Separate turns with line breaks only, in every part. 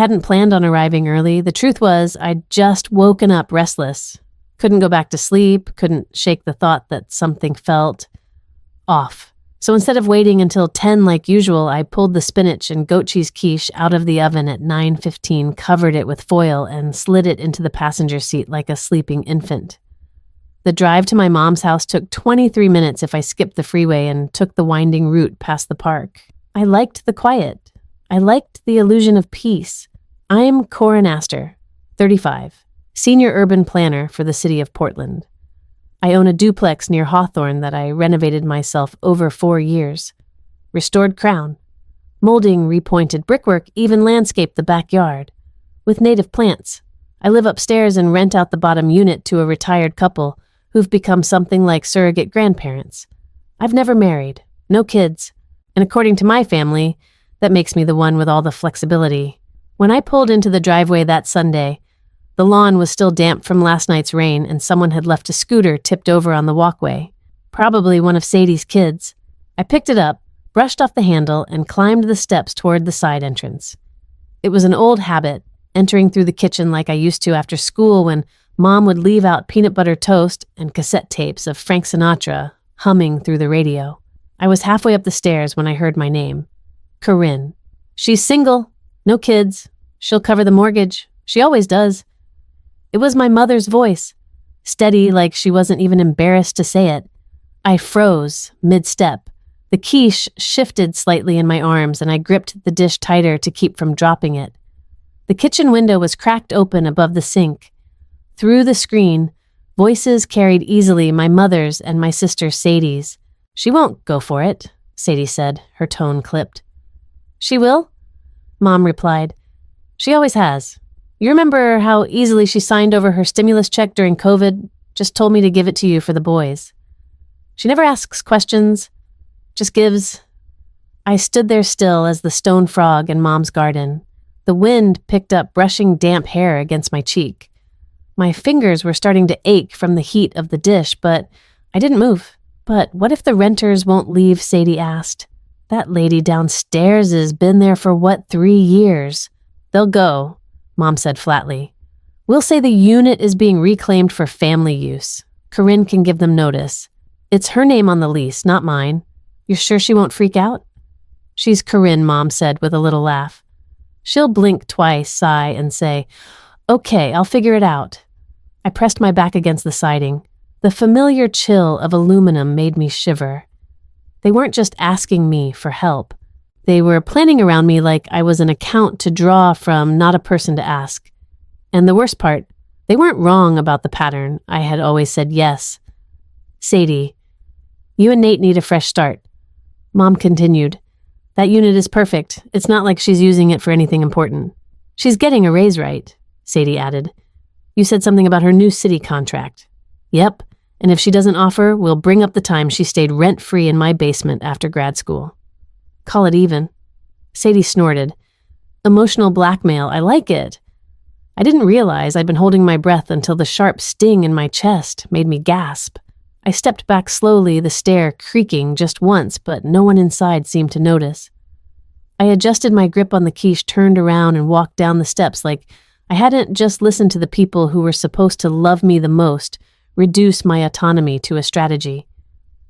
hadn't planned on arriving early. The truth was, I'd just woken up restless. Couldn't go back to sleep, couldn't shake the thought that something felt off. So instead of waiting until 10 like usual, I pulled the spinach and goat cheese quiche out of the oven at 9:15, covered it with foil, and slid it into the passenger seat like a sleeping infant. The drive to my mom's house took 23 minutes if I skipped the freeway and took the winding route past the park. I liked the quiet. I liked the illusion of peace. I'm Corin Astor, 35, senior urban planner for the city of Portland. I own a duplex near Hawthorne that I renovated myself over 4 years. Restored crown. Molding, repointed brickwork, even landscaped the backyard. With native plants. I live upstairs and rent out the bottom unit to a retired couple who've become something like surrogate grandparents. I've never married, no kids, and according to my family, that makes me the one with all the flexibility. When I pulled into the driveway that Sunday, the lawn was still damp from last night's rain and someone had left a scooter tipped over on the walkway. Probably one of Sadie's kids. I picked it up, brushed off the handle, and climbed the steps toward the side entrance. It was an old habit, entering through the kitchen like I used to after school when Mom would leave out peanut butter toast and cassette tapes of Frank Sinatra humming through the radio. I was halfway up the stairs when I heard my name. Corinne. She's single, no kids. She'll cover the mortgage. She always does. It was my mother's voice, steady like she wasn't even embarrassed to say it. I froze, mid-step. The quiche shifted slightly in my arms and I gripped the dish tighter to keep from dropping it. The kitchen window was cracked open above the sink. Through the screen, voices carried easily my mother's and my sister Sadie's. She won't go for it, Sadie said, her tone clipped. She will? Mom replied. She always has. You remember how easily she signed over her stimulus check during COVID? Just told me to give it to you for the boys. She never asks questions, just gives. I stood there still as the stone frog in Mom's garden. The wind picked up brushing damp hair against my cheek. My fingers were starting to ache from the heat of the dish, but I didn't move. But what if the renters won't leave, Sadie asked. That lady downstairs has been there for 3 years? They'll go, Mom said flatly. We'll say the unit is being reclaimed for family use. Corinne can give them notice. It's her name on the lease, not mine. You're sure she won't freak out? She's Corinne, Mom said with a little laugh. She'll blink twice, sigh, and say, Okay, I'll figure it out. I pressed my back against the siding. The familiar chill of aluminum made me shiver. They weren't just asking me for help. They were planning around me like I was an account to draw from, not a person to ask. And the worst part, they weren't wrong about the pattern. I had always said yes. Sadie, you and Nate need a fresh start. Mom continued. That unit is perfect. It's not like she's using it for anything important. She's getting a raise, right? Sadie added. You said something about her new city contract. Yep, and if she doesn't offer, we'll bring up the time she stayed rent-free in my basement after grad school. Call it even. Sadie snorted. Emotional blackmail, I like it. I didn't realize I'd been holding my breath until the sharp sting in my chest made me gasp. I stepped back slowly, the stair creaking just once, but no one inside seemed to notice. I adjusted my grip on the quiche, turned around, and walked down the steps like I hadn't just listened to the people who were supposed to love me the most, reduce my autonomy to a strategy.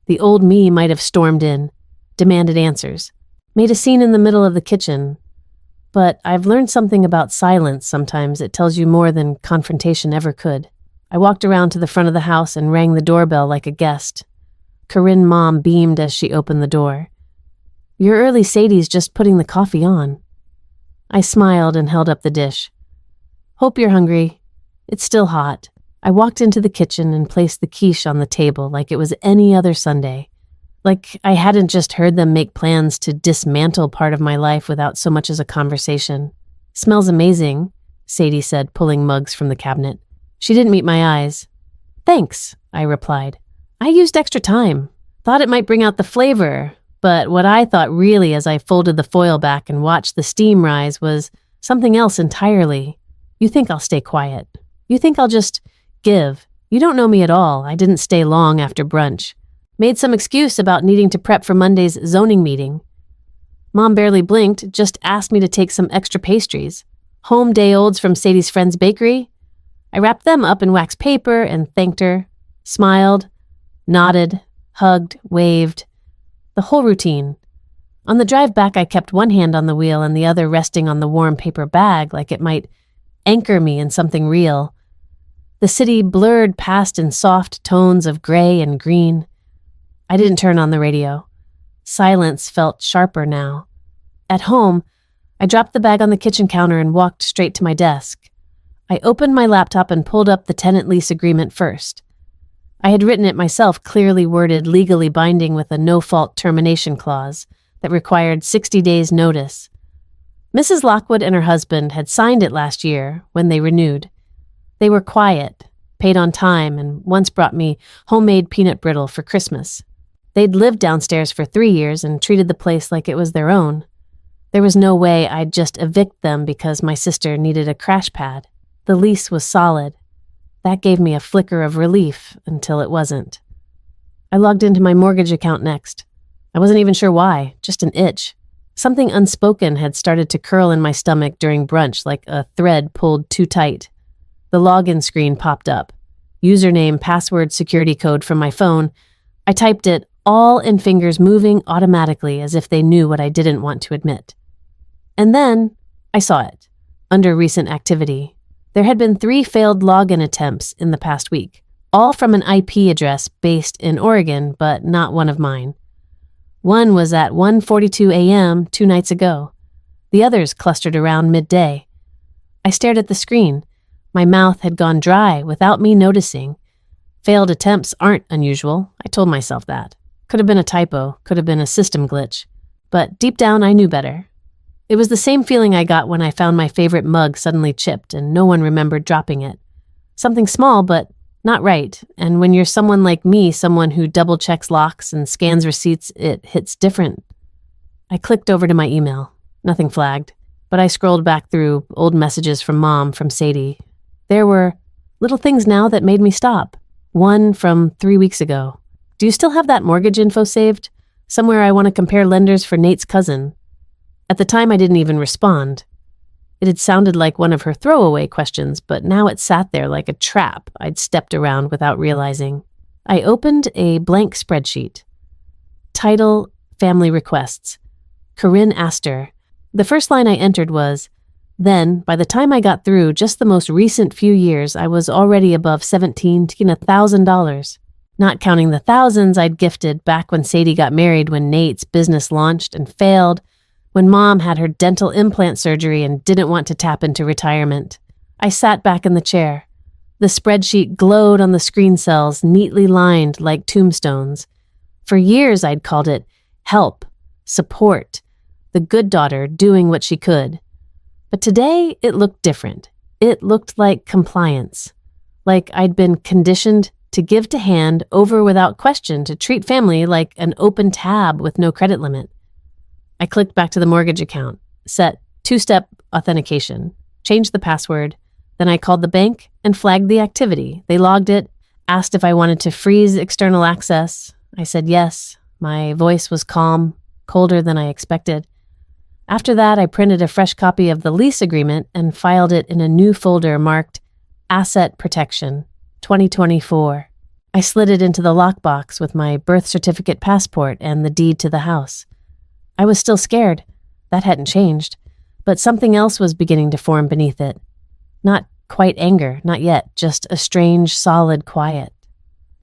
The old me might have stormed in, demanded answers, made a scene in the middle of the kitchen. But I've learned something about silence sometimes. It tells you more than confrontation ever could. I walked around to the front of the house and rang the doorbell like a guest. Corinne Mom beamed as she opened the door. Your early Sadie's just putting the coffee on. I smiled and held up the dish. Hope you're hungry. It's still hot. I walked into the kitchen and placed the quiche on the table like it was any other Sunday. Like I hadn't just heard them make plans to dismantle part of my life without so much as a conversation. Smells amazing, Sadie said, pulling mugs from the cabinet. She didn't meet my eyes. Thanks, I replied. I used extra time. Thought it might bring out the flavor, but what I thought really as I folded the foil back and watched the steam rise was something else entirely. You think I'll stay quiet. You think I'll just give. You don't know me at all. I didn't stay long after brunch. Made some excuse about needing to prep for Monday's zoning meeting. Mom barely blinked, just asked me to take some extra pastries. home day-olds from Sadie's friend's bakery. I wrapped them up in wax paper and thanked her, smiled, nodded, hugged, waved. The whole routine. On the drive back, I kept one hand on the wheel and the other resting on the warm paper bag like it might anchor me in something real. The city blurred past in soft tones of gray and green. I didn't turn on the radio. Silence felt sharper now. At home, I dropped the bag on the kitchen counter and walked straight to my desk. I opened my laptop and pulled up the tenant lease agreement first. I had written it myself, clearly worded, legally binding with a no-fault termination clause that required 60 days' notice. Mrs. Lockwood and her husband had signed it last year when they renewed. They were quiet, paid on time, and once brought me homemade peanut brittle for Christmas. They'd lived downstairs for 3 years and treated the place like it was their own. There was no way I'd just evict them because my sister needed a crash pad. The lease was solid. That gave me a flicker of relief until it wasn't. I logged into my mortgage account next. I wasn't even sure why, just an itch. Something unspoken had started to curl in my stomach during brunch like a thread pulled too tight. The login screen popped up. Username, password, security code from my phone. I typed it, all in fingers moving automatically as if they knew what I didn't want to admit. And then I saw it, under recent activity. There had been 3 failed login attempts in the past week, all from an IP address based in Oregon, but not one of mine. One was at 1:42 a.m. 2 nights ago. The others clustered around midday. I stared at the screen. My mouth had gone dry without me noticing. Failed attempts aren't unusual. I told myself that. Could have been a typo, could have been a system glitch. But deep down, I knew better. It was the same feeling I got when I found my favorite mug suddenly chipped and no one remembered dropping it. Something small, but not right. And when you're someone like me, someone who double-checks locks and scans receipts, it hits different. I clicked over to my email. Nothing flagged. But I scrolled back through old messages from Mom, from Sadie. There were little things now that made me stop. One from 3 weeks ago. Do you still have that mortgage info saved? Somewhere I want to compare lenders for Nate's cousin. At the time, I didn't even respond. It had sounded like one of her throwaway questions, but now it sat there like a trap I'd stepped around without realizing. I opened a blank spreadsheet. Title, Family Requests. Corinne Astor. The first line I entered was, then, by the time I got through just the most recent few years, I was already above $1,700, not counting the thousands I'd gifted back when Sadie got married, when Nate's business launched and failed, when Mom had her dental implant surgery and didn't want to tap into retirement. I sat back in the chair. The spreadsheet glowed on the screen cells, neatly lined like tombstones. For years I'd called it help, support, the good daughter doing what she could. But today it looked different. It looked like compliance. Like I'd been conditioned to give to hand over without question, to treat family like an open tab with no credit limit. I clicked back to the mortgage account, set 2-step authentication, changed the password, then I called the bank and flagged the activity. They logged it, asked if I wanted to freeze external access. I said yes. My voice was calm, colder than I expected. After that, I printed a fresh copy of the lease agreement and filed it in a new folder marked Asset Protection, 2024. I slid it into the lockbox with my birth certificate, passport, and the deed to the house. I was still scared. That hadn't changed. But something else was beginning to form beneath it. Not quite anger, not yet, just a strange, solid quiet.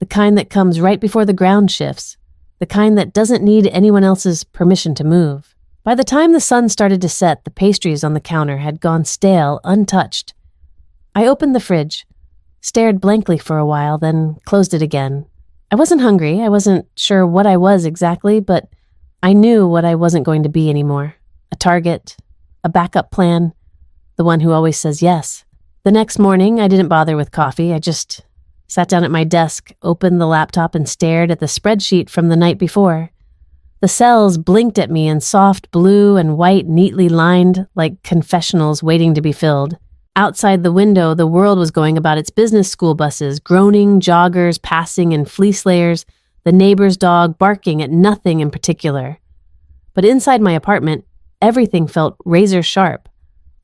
The kind that comes right before the ground shifts. The kind that doesn't need anyone else's permission to move. By the time the sun started to set, the pastries on the counter had gone stale, untouched. I opened the fridge, stared blankly for a while, then closed it again. I wasn't hungry. I wasn't sure what I was exactly, but I knew what I wasn't going to be anymore. A target, a backup plan, the one who always says yes. The next morning, I didn't bother with coffee. I just sat down at my desk, opened the laptop, and stared at the spreadsheet from the night before. The cells blinked at me in soft blue and white, neatly lined, like confessionals waiting to be filled. Outside the window, the world was going about its business, school buses, groaning, joggers passing in fleece layers, the neighbor's dog barking at nothing in particular. But inside my apartment, everything felt razor sharp.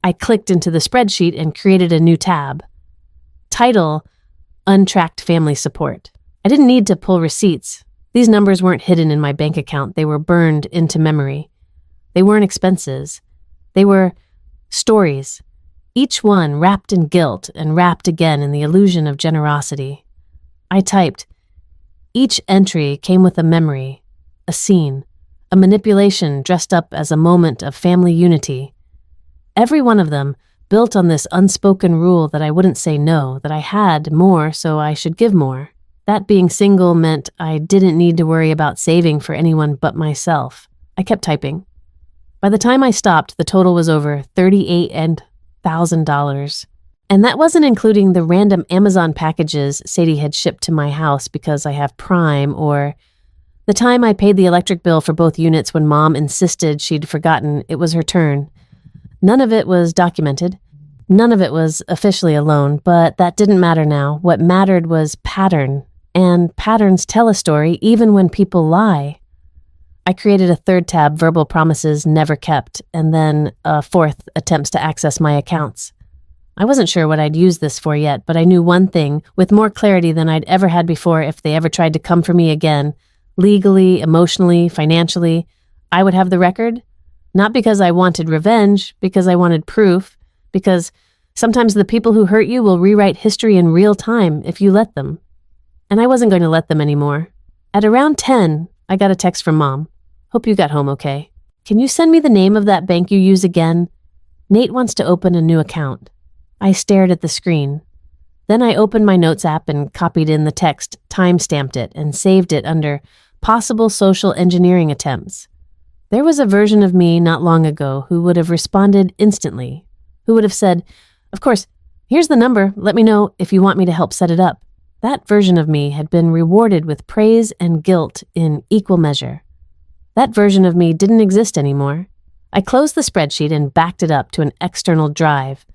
I clicked into the spreadsheet and created a new tab. Title, Untracked Family Support. I didn't need to pull receipts. These numbers weren't hidden in my bank account. They were burned into memory. They weren't expenses. They were stories, each one wrapped in guilt and wrapped again in the illusion of generosity. I typed. Each entry came with a memory, a scene, a manipulation dressed up as a moment of family unity. Every one of them built on this unspoken rule that I wouldn't say no, that I had more, so I should give more. That being single meant I didn't need to worry about saving for anyone but myself. I kept typing. By the time I stopped, the total was over $38,000. And that wasn't including the random Amazon packages Sadie had shipped to my house because I have Prime, or the time I paid the electric bill for both units when Mom insisted she'd forgotten it was her turn. None of it was documented. None of it was officially a loan, but that didn't matter now. What mattered was pattern, and patterns tell a story even when people lie. I created a third tab, verbal promises never kept, and then a fourth, attempts to access my accounts. I wasn't sure what I'd use this for yet, but I knew one thing with more clarity than I'd ever had before. If they ever tried to come for me again, legally, emotionally, financially, I would have the record. Not because I wanted revenge, because I wanted proof, because sometimes the people who hurt you will rewrite history in real time if you let them. And I wasn't going to let them anymore. At around 10, I got a text from Mom. Hope you got home okay. Can you send me the name of that bank you use again? Nate wants to open a new account. I stared at the screen. Then I opened my notes app and copied in the text, time-stamped it, and saved it under possible social engineering attempts. There was a version of me not long ago who would have responded instantly, who would have said, "Of course, here's the number. Let me know if you want me to help set it up." That version of me had been rewarded with praise and guilt in equal measure. That version of me didn't exist anymore. I closed the spreadsheet and backed it up to an external drive.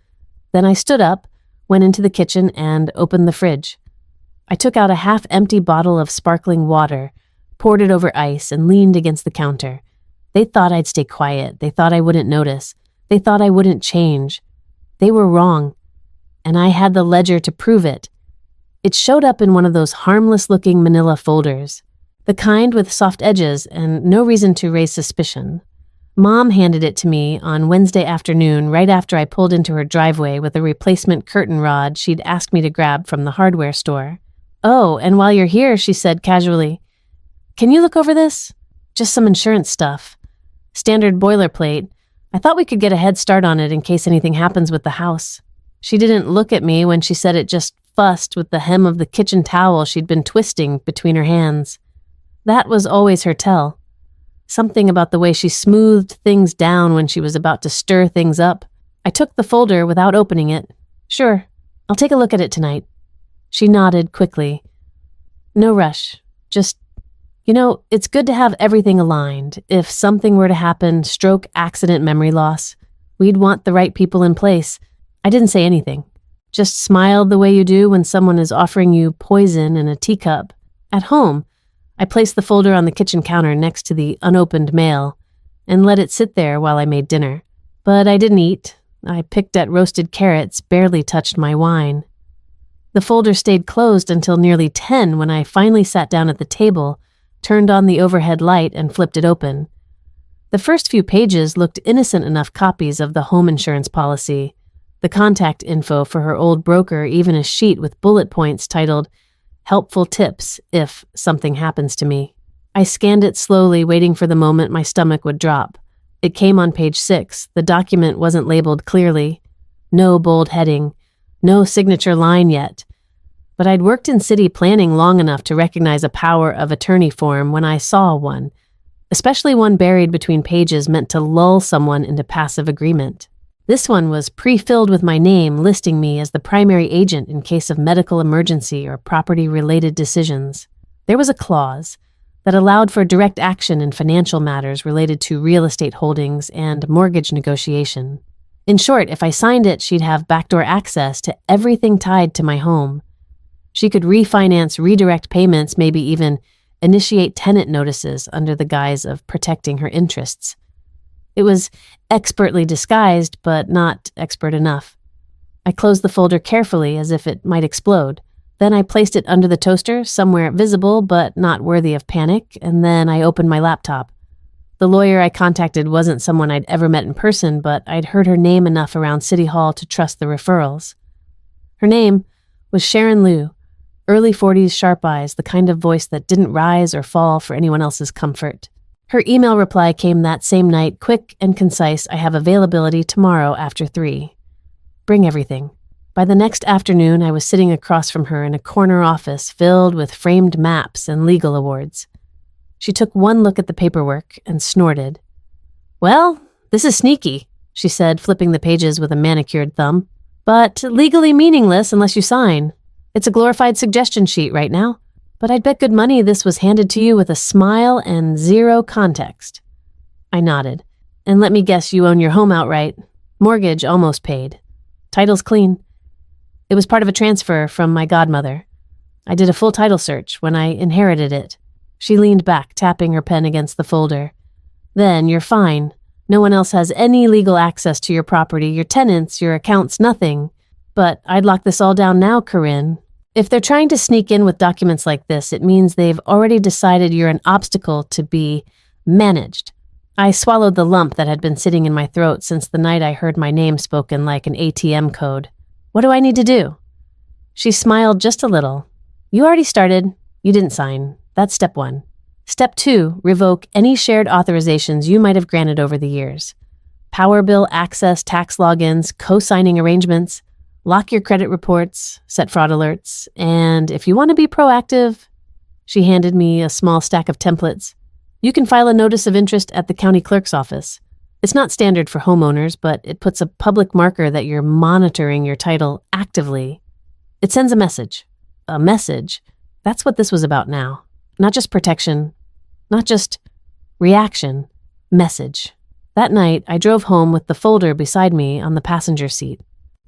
Then I stood up, went into the kitchen, and opened the fridge. I took out a half-empty bottle of sparkling water, poured it over ice, and leaned against the counter. They thought I'd stay quiet. They thought I wouldn't notice. They thought I wouldn't change. They were wrong. And I had the ledger to prove it. It showed up in one of those harmless-looking manila folders, the kind with soft edges and no reason to raise suspicion. Mom handed it to me on Wednesday afternoon right after I pulled into her driveway with a replacement curtain rod she'd asked me to grab from the hardware store. "Oh, and while you're here," she said casually, "can you look over this? Just some insurance stuff. Standard boilerplate. I thought we could get a head start on it in case anything happens with the house." She didn't look at me when she said it, just fussed with the hem of the kitchen towel she'd been twisting between her hands. That was always her tell. Something about the way she smoothed things down when she was about to stir things up. I took the folder without opening it. "Sure, I'll take a look at it tonight." She nodded quickly. "No rush. Just, it's good to have everything aligned. If something were to happen, stroke, accident, memory loss, we'd want the right people in place." I didn't say anything. Just smiled the way you do when someone is offering you poison in a teacup. At home, I placed the folder on the kitchen counter next to the unopened mail and let it sit there while I made dinner. But I didn't eat. I picked at roasted carrots, barely touched my wine. The folder stayed closed until nearly 10 when I finally sat down at the table, turned on the overhead light, and flipped it open. The first few pages looked innocent enough copies of the home insurance policy, the contact info for her old broker, even a sheet with bullet points titled "Helpful Tips If Something Happens to Me." I scanned it slowly, waiting for the moment my stomach would drop. It came on page 6. The document wasn't labeled clearly. No bold heading. No signature line yet. But I'd worked in city planning long enough to recognize a power of attorney form when I saw one, especially one buried between pages meant to lull someone into passive agreement. This one was pre-filled with my name, listing me as the primary agent in case of medical emergency or property-related decisions. There was a clause that allowed for direct action in financial matters related to real estate holdings and mortgage negotiation. In short, if I signed it, she'd have backdoor access to everything tied to my home. She could refinance, redirect payments, maybe even initiate tenant notices under the guise of protecting her interests. It was expertly disguised, but not expert enough. I closed the folder carefully as if it might explode. Then I placed it under the toaster, somewhere visible but not worthy of panic, and then I opened my laptop. The lawyer I contacted wasn't someone I'd ever met in person, but I'd heard her name enough around City Hall to trust the referrals. Her name was Sharon Liu, early 40s, sharp eyes, the kind of voice that didn't rise or fall for anyone else's comfort. Her email reply came that same night, quick and concise. I have availability tomorrow after 3. Bring everything. By the next afternoon, I was sitting across from her in a corner office filled with framed maps and legal awards. She took one look at the paperwork and snorted. "Well, this is sneaky," she said, flipping the pages with a manicured thumb. "But legally meaningless unless you sign. It's a glorified suggestion sheet right now. But I'd bet good money this was handed to you with a smile and zero context." I nodded. "And let me guess you own your home outright. Mortgage almost paid. Title's clean." It was part of a transfer from my godmother. I did a full title search when I inherited it. She leaned back, tapping her pen against the folder. "Then you're fine. No one else has any legal access to your property, your tenants, your accounts, nothing. But I'd lock this all down now, Corinne. If they're trying to sneak in with documents like this, it means they've already decided you're an obstacle to be managed." I swallowed the lump that had been sitting in my throat since the night I heard my name spoken like an ATM code. "What do I need to do?" She smiled just a little. "You already started. You didn't sign. That's step 1. Step 2, revoke any shared authorizations you might have granted over the years. Power bill access, tax logins, co-signing arrangements. Lock your credit reports, set fraud alerts, and if you want to be proactive," she handed me a small stack of templates, "you can file a notice of interest at the county clerk's office. It's not standard for homeowners, but it puts a public marker that you're monitoring your title actively. It sends a message. A message. That's what this was about now. Not just protection, not just reaction. Message." That night, I drove home with the folder beside me on the passenger seat.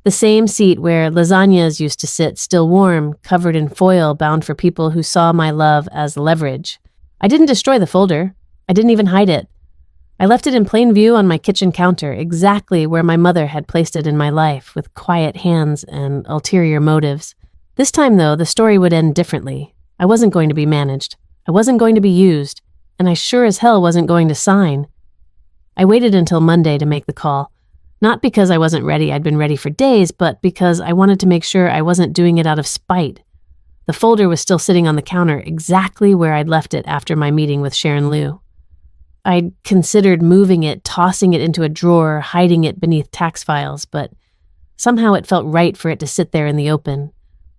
The same seat where lasagnas used to sit, still warm, covered in foil bound for people who saw my love as leverage. I didn't destroy the folder. I didn't even hide it. I left it in plain view on my kitchen counter, exactly where my mother had placed it in my life, with quiet hands and ulterior motives. This time, though, the story would end differently. I wasn't going to be managed. I wasn't going to be used. And I sure as hell wasn't going to sign. I waited until Monday to make the call. Not because I wasn't ready, I'd been ready for days, but because I wanted to make sure I wasn't doing it out of spite. The folder was still sitting on the counter, exactly where I'd left it after my meeting with Sharon Liu. I'd considered moving it, tossing it into a drawer, hiding it beneath tax files, but somehow it felt right for it to sit there in the open.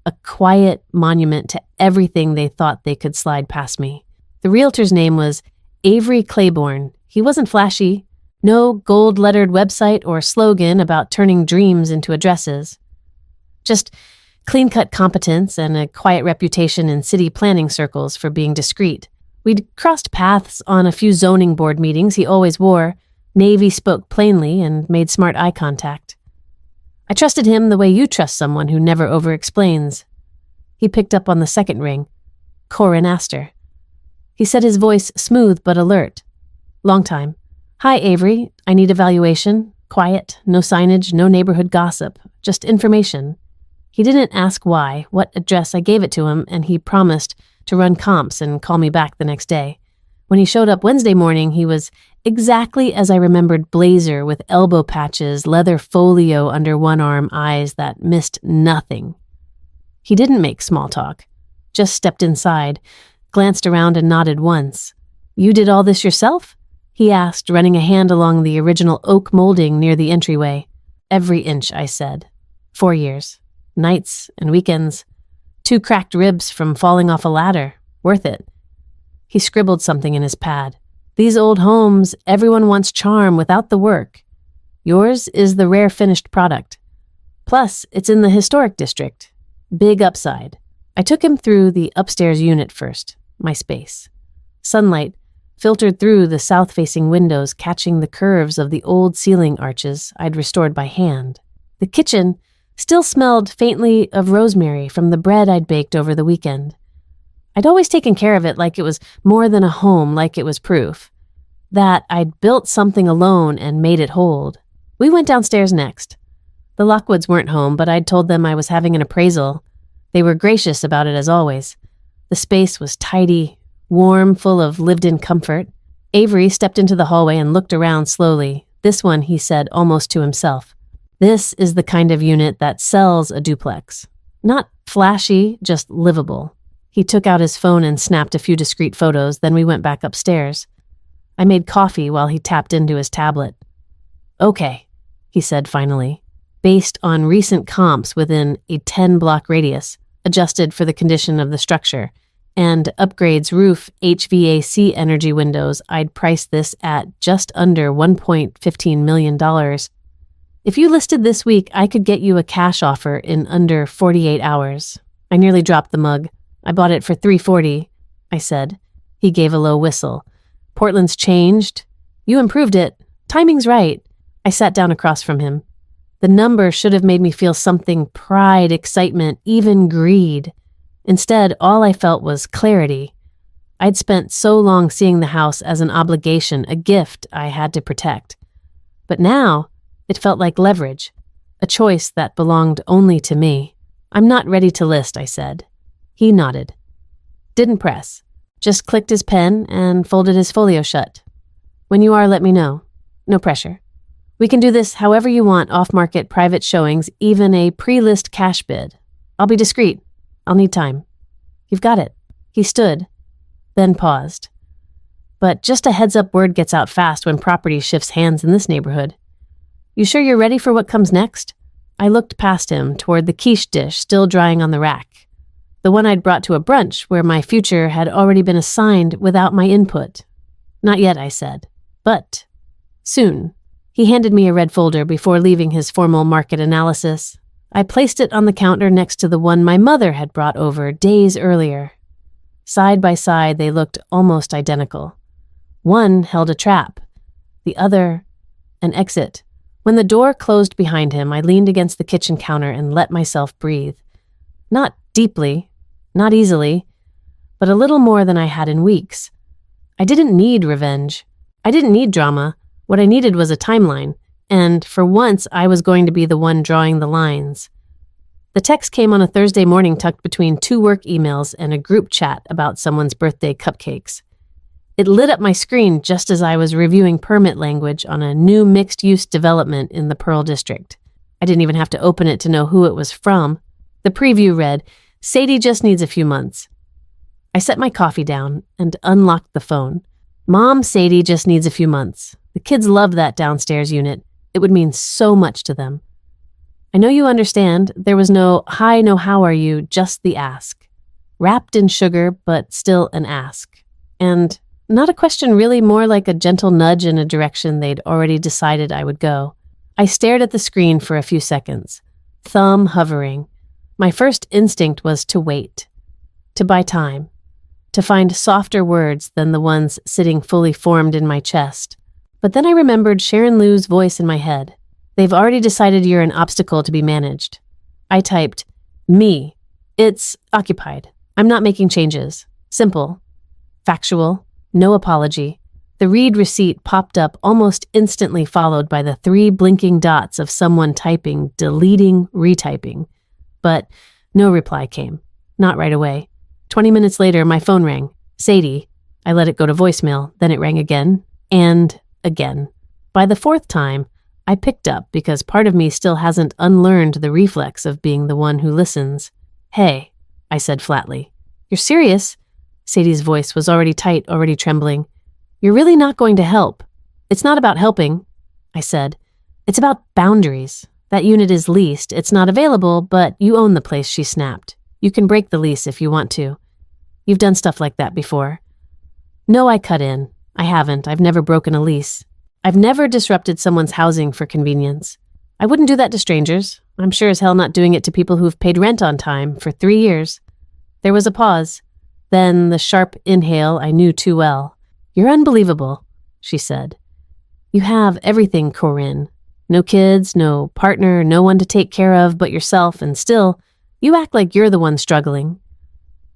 A quiet monument to everything they thought they could slide past me. The realtor's name was Avery Claiborne. He wasn't flashy. No gold-lettered website or slogan about turning dreams into addresses. Just clean-cut competence and a quiet reputation in city planning circles for being discreet. We'd crossed paths on a few zoning board meetings he always wore. Navy spoke plainly and made smart eye contact. I trusted him the way you trust someone who never over-explains. He picked up on the second ring. Corinne Astor. He said, his voice smooth but alert. "Long time. Hi, Avery. I need evaluation. Quiet. No signage. No neighborhood gossip. Just information." He didn't ask why, what address. I gave it to him, and he promised to run comps and call me back the next day. When he showed up Wednesday morning, he was exactly as I remembered, blazer with elbow patches, leather folio under one arm, eyes that missed nothing. He didn't make small talk, just stepped inside, glanced around and nodded once. "You did all this yourself?" he asked, running a hand along the original oak molding near the entryway. "Every inch," I said. 4 years. Nights and weekends. 2 cracked ribs from falling off a ladder. Worth it. He scribbled something in his pad. "These old homes, everyone wants charm without the work. Yours is the rare finished product. Plus, it's in the historic district. Big upside." I took him through the upstairs unit first, my space. Sunlight filtered through the south-facing windows, catching the curves of the old ceiling arches I'd restored by hand. The kitchen still smelled faintly of rosemary from the bread I'd baked over the weekend. I'd always taken care of it like it was more than a home, like it was proof. that I'd built something alone and made it hold. We went downstairs next. The Lockwoods weren't home, but I'd told them I was having an appraisal. They were gracious about it as always. The space was tidy, warm, full of lived-in comfort. Avery stepped into the hallway and looked around slowly. This one, he said almost to himself. This is the kind of unit that sells a duplex. Not flashy, just livable. He took out his phone and snapped a few discreet photos, then we went back upstairs. I made coffee while he tapped into his tablet. Okay, he said finally, based on recent comps within a 10-block radius, adjusted for the condition of the structure, and upgrades roof HVAC energy windows, I'd price this at just under $1.15 million. If you listed this week, I could get you a cash offer in under 48 hours. I nearly dropped the mug. I bought it for $340, I said. He gave a low whistle. Portland's changed. You improved it. Timing's right. I sat down across from him. The number should have made me feel something: pride, excitement, even greed. Instead, all I felt was clarity. I'd spent so long seeing the house as an obligation, a gift I had to protect. But now, it felt like leverage, a choice that belonged only to me. I'm not ready to list, I said. He nodded. Didn't press. Just clicked his pen and folded his folio shut. When you are, let me know. No pressure. We can do this however you want, off-market, private showings, even a pre-list cash bid. I'll be discreet. I'll need time. You've got it. He stood, then paused. But just a heads-up, word gets out fast when property shifts hands in this neighborhood. You sure you're ready for what comes next? I looked past him toward the quiche dish still drying on the rack, the one I'd brought to a brunch where my future had already been assigned without my input. Not yet, I said, but soon. He handed me a red folder before leaving his formal market analysis. I placed it on the counter next to the one my mother had brought over days earlier. Side by side, they looked almost identical. One held a trap, the other an exit. When the door closed behind him, I leaned against the kitchen counter and let myself breathe. Not deeply, not easily, but a little more than I had in weeks. I didn't need revenge. I didn't need drama. What I needed was a timeline, and for once I was going to be the one drawing the lines. The text came on a Thursday morning tucked between 2 work emails and a group chat about someone's birthday cupcakes. It lit up my screen just as I was reviewing permit language on a new mixed-use development in the Pearl District. I didn't even have to open it to know who it was from. The preview read, "Sadie just needs a few months." I set my coffee down and unlocked the phone. Mom, Sadie just needs a few months. The kids love that downstairs unit. It would mean so much to them. I know you understand. There was no, "Hi, no, how are you?" just the ask. Wrapped in sugar, but still an ask. And not a question, really, more like a gentle nudge in a direction they'd already decided I would go. I stared at the screen for a few seconds, thumb hovering. My first instinct was to wait, to buy time, to find softer words than the ones sitting fully formed in my chest. But then I remembered Sharon Lou's voice in my head. "They've already decided you're an obstacle to be managed." I typed, "Me. It's occupied. I'm not making changes. Simple. Factual. No apology." The read receipt popped up almost instantly, followed by the 3 blinking dots of someone typing, deleting, retyping. But no reply came. Not right away. 20 minutes later, my phone rang. Sadie. I let it go to voicemail. Then it rang again and again. By the 4th time, I picked up because part of me still hasn't unlearned the reflex of being the one who listens. "Hey," I said flatly. "You're serious?" Sadie's voice was already tight, already trembling. "You're really not going to help." "It's not about helping," I said. "It's about boundaries. That unit is leased. It's not available, but you own the place," she snapped. "You can break the lease if you want to. You've done stuff like that before." "No," I cut in. "I haven't. I've never broken a lease. I've never disrupted someone's housing for convenience. I wouldn't do that to strangers. I'm sure as hell not doing it to people who've paid rent on time for 3 years. There was a pause. Then the sharp inhale I knew too well. "You're unbelievable," she said. "You have everything, Corinne. No kids, no partner, no one to take care of but yourself, and still, you act like you're the one struggling.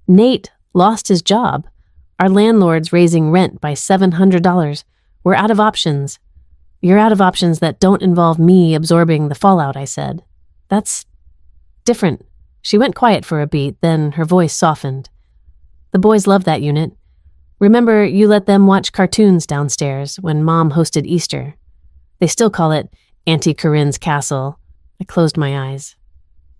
Nate lost his job. Our landlord's raising rent by $700. We're out of options. You're out of options that don't involve me absorbing the fallout, I said. That's different. She went quiet for a beat, then her voice softened. The boys love that unit. Remember, you let them watch cartoons downstairs when Mom hosted Easter. They still call it Auntie Corinne's Castle. I closed my eyes.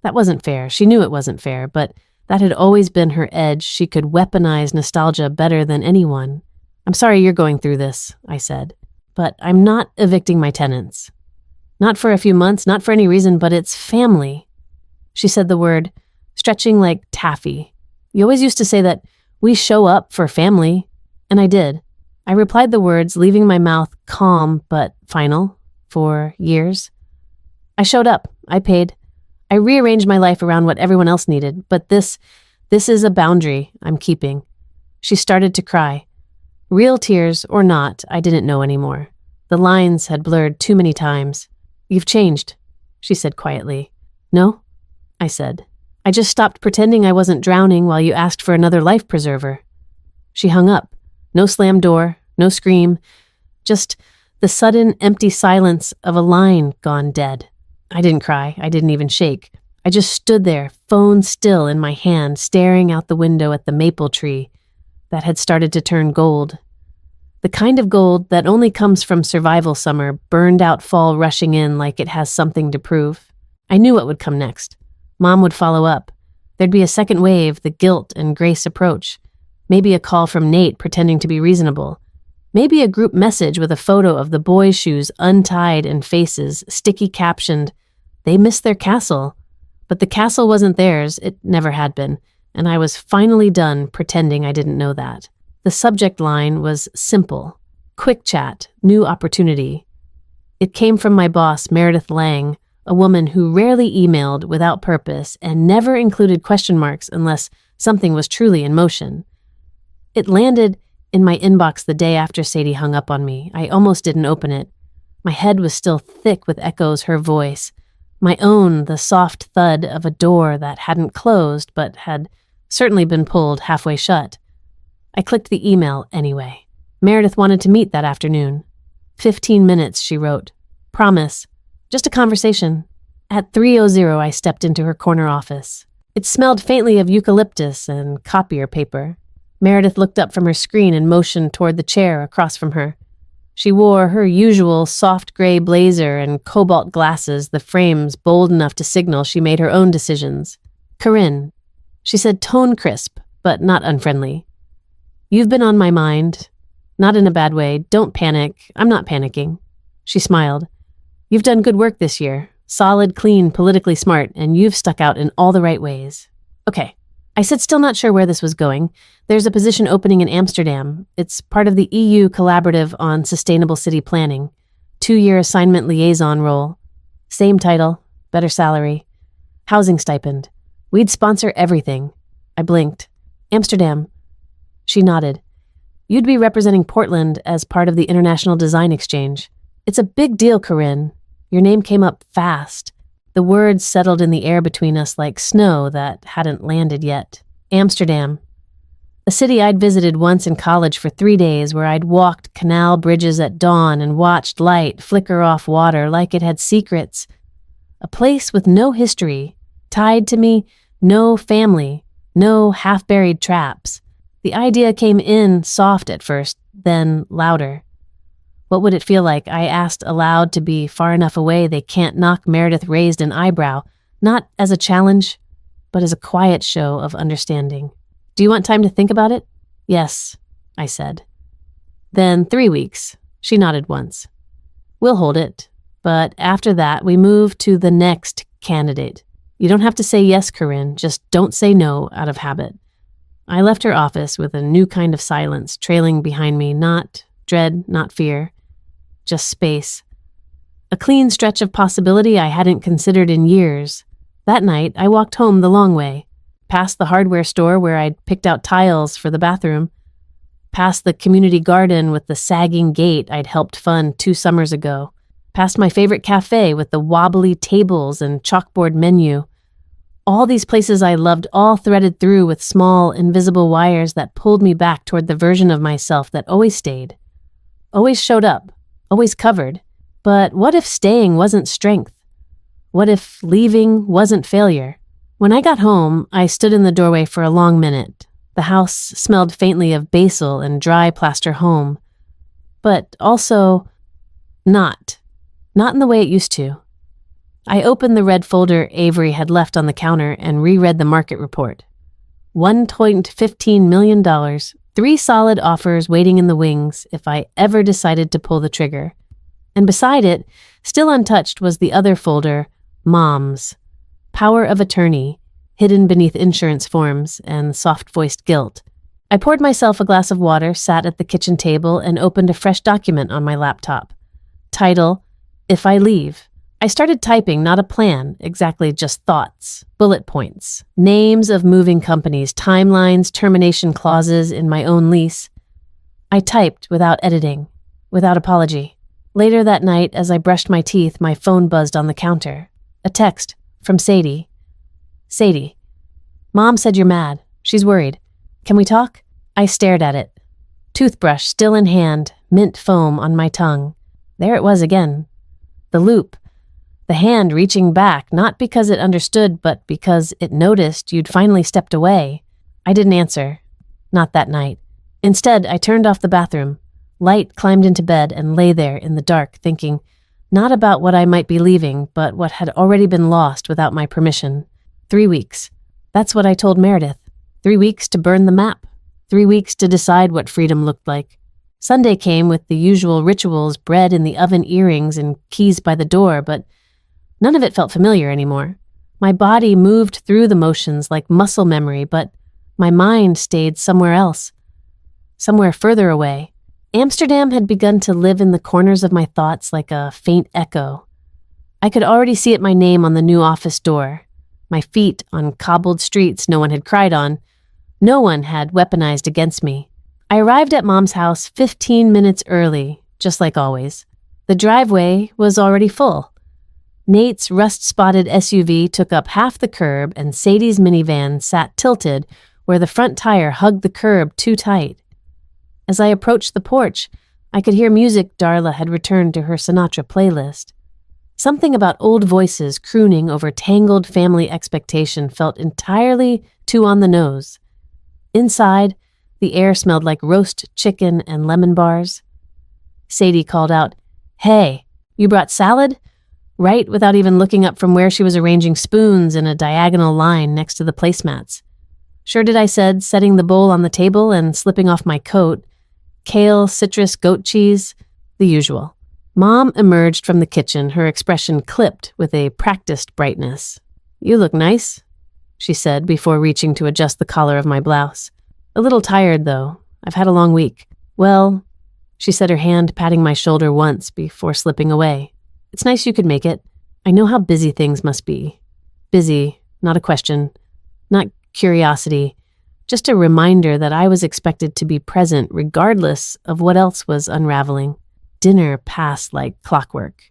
That wasn't fair. She knew it wasn't fair, but that had always been her edge. She could weaponize nostalgia better than anyone. I'm sorry you're going through this, I said, but I'm not evicting my tenants. Not for a few months, not for any reason, but it's family. She said the word, stretching like taffy. You always used to say that we show up for family, and I did. I replied the words, leaving my mouth calm but final, for years. I showed up. I paid. I rearranged my life around what everyone else needed, but this is a boundary I'm keeping. She started to cry. Real tears or not, I didn't know anymore. The lines had blurred too many times. You've changed, she said quietly. No, I said. I just stopped pretending I wasn't drowning while you asked for another life preserver. She hung up. No slam door, no scream, just the sudden empty silence of a line gone dead. I didn't cry. I didn't even shake. I just stood there, phone still in my hand, staring out the window at the maple tree that had started to turn gold. The kind of gold that only comes from survival summer, burned out fall rushing in like it has something to prove. I knew what would come next. Mom would follow up. There'd be a second wave, the guilt and grace approach. Maybe a call from Nate pretending to be reasonable. Maybe a group message with a photo of the boys' shoes untied and faces, sticky captioned, "They missed their castle." But the castle wasn't theirs, it never had been, and I was finally done pretending I didn't know that. The subject line was simple. Quick chat, new opportunity. It came from my boss, Meredith Lang, a woman who rarely emailed without purpose and never included question marks unless something was truly in motion. It landed in my inbox the day after Sadie hung up on me. I almost didn't open it. My head was still thick with echoes her voice. My own, the soft thud of a door that hadn't closed but had certainly been pulled halfway shut. I clicked the email anyway. Meredith wanted to meet that afternoon. 15 minutes, she wrote. Promise. Just a conversation. At 3:00, I stepped into her corner office. It smelled faintly of eucalyptus and copier paper. Meredith looked up from her screen and motioned toward the chair across from her. She wore her usual soft gray blazer and cobalt glasses, the frames bold enough to signal she made her own decisions. Corinne, she said, tone crisp, but not unfriendly. You've been on my mind. Not in a bad way. Don't panic. I'm not panicking. She smiled. You've done good work this year. Solid, clean, politically smart, and you've stuck out in all the right ways. Okay. I said, still not sure where this was going. There's a position opening in Amsterdam. It's part of the EU Collaborative on Sustainable City Planning. 2-year assignment liaison role. Same title, better salary. Housing stipend. We'd sponsor everything. I blinked. Amsterdam. She nodded. You'd be representing Portland as part of the International Design Exchange. It's a big deal, Corinne. Your name came up fast. The words settled in the air between us like snow that hadn't landed yet. Amsterdam. A city I'd visited once in college for 3 days, where I'd walked canal bridges at dawn and watched light flicker off water like it had secrets. A place with no history, tied to me, no family, no half-buried traps. The idea came in soft at first, then louder. What would it feel like? I asked aloud, to be far enough away they can't knock. Meredith raised an eyebrow, not as a challenge, but as a quiet show of understanding. Do you want time to think about it? Yes, I said. Then 3 weeks. She nodded once. We'll hold it, but after that we move to the next candidate. You don't have to say yes, Corinne, just don't say no out of habit. I left her office with a new kind of silence trailing behind me, not dread, not fear. Just space. A clean stretch of possibility I hadn't considered in years. That night, I walked home the long way, past the hardware store where I'd picked out tiles for the bathroom, past the community garden with the sagging gate I'd helped fund 2 summers ago, past my favorite cafe with the wobbly tables and chalkboard menu. All these places I loved, all threaded through with small, invisible wires that pulled me back toward the version of myself that always stayed. always showed up, always covered. But what if staying wasn't strength? What if leaving wasn't failure? When I got home, I stood in the doorway for a long minute. The house smelled faintly of basil and dry plaster home. But also, not in the way it used to. I opened the red folder Avery had left on the counter and reread the market report. $1.15 million, 3 solid offers waiting in the wings if I ever decided to pull the trigger. And beside it, still untouched, was the other folder, Mom's. Power of attorney, hidden beneath insurance forms and soft-voiced guilt. I poured myself a glass of water, sat at the kitchen table, and opened a fresh document on my laptop. Title, If I Leave. I started typing, not a plan, exactly just thoughts, bullet points, names of moving companies, timelines, termination clauses in my own lease. I typed without editing, without apology. Later that night, as I brushed my teeth, my phone buzzed on the counter. A text from Sadie. Sadie, Mom said you're mad. She's worried. Can we talk? I stared at it. Toothbrush still in hand, mint foam on my tongue. There it was again. The loop. The hand reaching back, not because it understood, but because it noticed you'd finally stepped away. I didn't answer. Not that night. Instead, I turned off the bathroom. Light climbed into bed and lay there in the dark, thinking not about what I might be leaving, but what had already been lost without my permission. 3 weeks. That's what I told Meredith. 3 weeks to burn the map. 3 weeks to decide what freedom looked like. Sunday came with the usual rituals, bread in the oven, earrings, and keys by the door, but none of it felt familiar anymore. My body moved through the motions like muscle memory, but my mind stayed somewhere else, somewhere further away. Amsterdam had begun to live in the corners of my thoughts like a faint echo. I could already see it, my name on the new office door, my feet on cobbled streets no one had cried on. No one had weaponized against me. I arrived at Mom's house 15 minutes early, just like always. The driveway was already full. Nate's rust-spotted SUV took up half the curb, and Sadie's minivan sat tilted where the front tire hugged the curb too tight. As I approached the porch, I could hear music Darla had returned to her Sinatra playlist. Something about old voices crooning over tangled family expectation felt entirely too on the nose. Inside, the air smelled like roast chicken and lemon bars. Sadie called out, "Hey, you brought salad?" Right without even looking up from where she was arranging spoons in a diagonal line next to the placemats. Sure did, I said, setting the bowl on the table and slipping off my coat. Kale, citrus, goat cheese, the usual. Mom emerged from the kitchen, her expression clipped with a practiced brightness. "You look nice," she said before reaching to adjust the collar of my blouse. "A little tired, though. I've had a long week." "Well," she said, her hand patting my shoulder once before slipping away. "It's nice you could make it. I know how busy things must be." Busy, not a question, not curiosity, just a reminder that I was expected to be present regardless of what else was unraveling. Dinner passed like clockwork.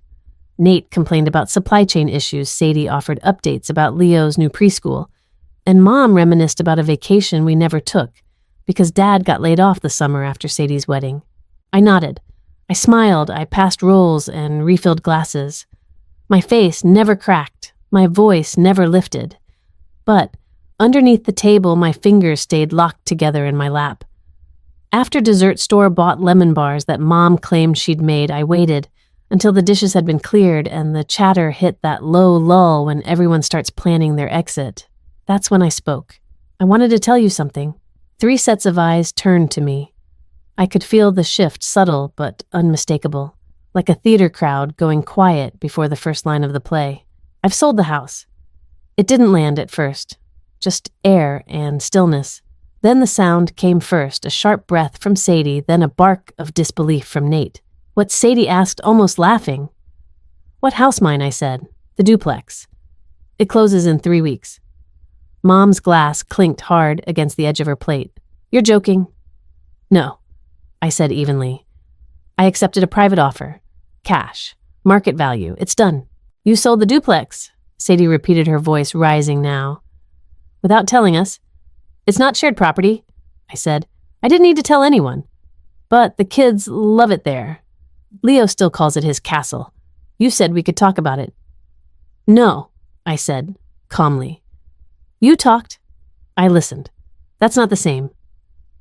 Nate complained about supply chain issues. Sadie offered updates about Leo's new preschool. And Mom reminisced about a vacation we never took because Dad got laid off the summer after Sadie's wedding. I nodded. I smiled. I passed rolls and refilled glasses. My face never cracked. My voice never lifted. But underneath the table, my fingers stayed locked together in my lap. After dessert store-bought lemon bars that Mom claimed she'd made, I waited until the dishes had been cleared and the chatter hit that low lull when everyone starts planning their exit. That's when I spoke. "I wanted to tell you something." 3 sets of eyes turned to me. I could feel the shift, subtle but unmistakable, like a theater crowd going quiet before the first line of the play. "I've sold the house." It didn't land at first. Just air and stillness. Then the sound came first, a sharp breath from Sadie, then a bark of disbelief from Nate. What Sadie asked, almost laughing. "What house mine?" I said. "The duplex. It closes in 3 weeks." Mom's glass clinked hard against the edge of her plate. "You're joking." "No," I said evenly. "I accepted a private offer. Cash. Market value. It's done." "You sold the duplex," Sadie repeated, her voice rising now. "Without telling us." "It's not shared property," I said. "I didn't need to tell anyone." But the kids love it there. Leo still calls it his castle. You said we could talk about it. No, I said, calmly. You talked. I listened. That's not the same.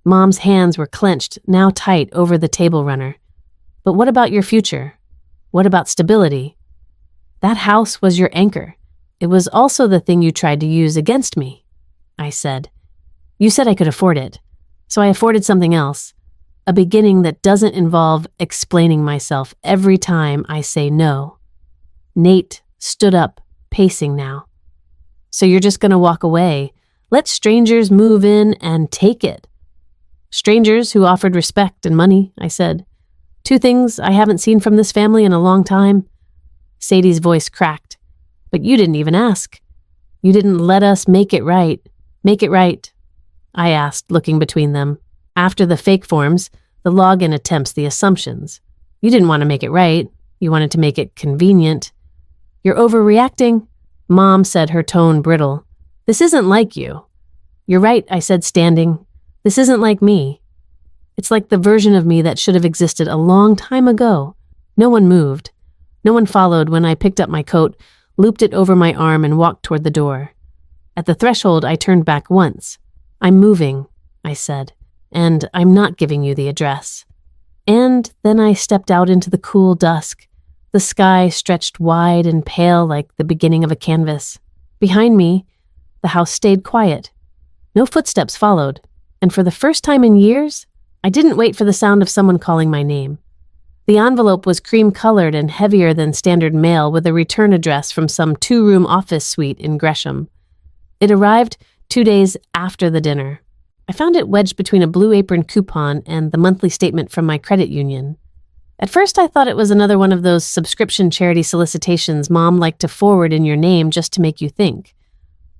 Mom's hands were clenched, now tight over the table runner. But what about your future? What about stability? That house was your anchor. It was also the thing you tried to use against me, I said. You said I could afford it, so I afforded something else, a beginning that doesn't involve explaining myself every time I say no. Nate stood up, pacing now. So you're just going to walk away, let strangers move in and take it. Strangers who offered respect and money, I said. Two things I haven't seen from this family in a long time. Sadie's voice cracked. But you didn't even ask. You didn't let us make it right. Make it right, I asked, looking between them. After the fake forms, the login attempts, the assumptions. You didn't want to make it right. You wanted to make it convenient. You're overreacting, Mom said, her tone brittle. This isn't like you. You're right, I said, standing. This isn't like me. It's like the version of me that should have existed a long time ago. No one moved. No one followed when I picked up my coat, looped it over my arm, and walked toward the door. At the threshold, I turned back once. I'm moving, I said, and I'm not giving you the address. And then I stepped out into the cool dusk. The sky stretched wide and pale like the beginning of a canvas. Behind me, the house stayed quiet. No footsteps followed, and for the first time in years, I didn't wait for the sound of someone calling my name. The envelope was cream-colored and heavier than standard mail with a return address from some 2-room office suite in Gresham. It arrived 2 days after the dinner. I found it wedged between a Blue Apron coupon and the monthly statement from my credit union. At first, I thought it was another one of those subscription charity solicitations Mom liked to forward in your name just to make you think.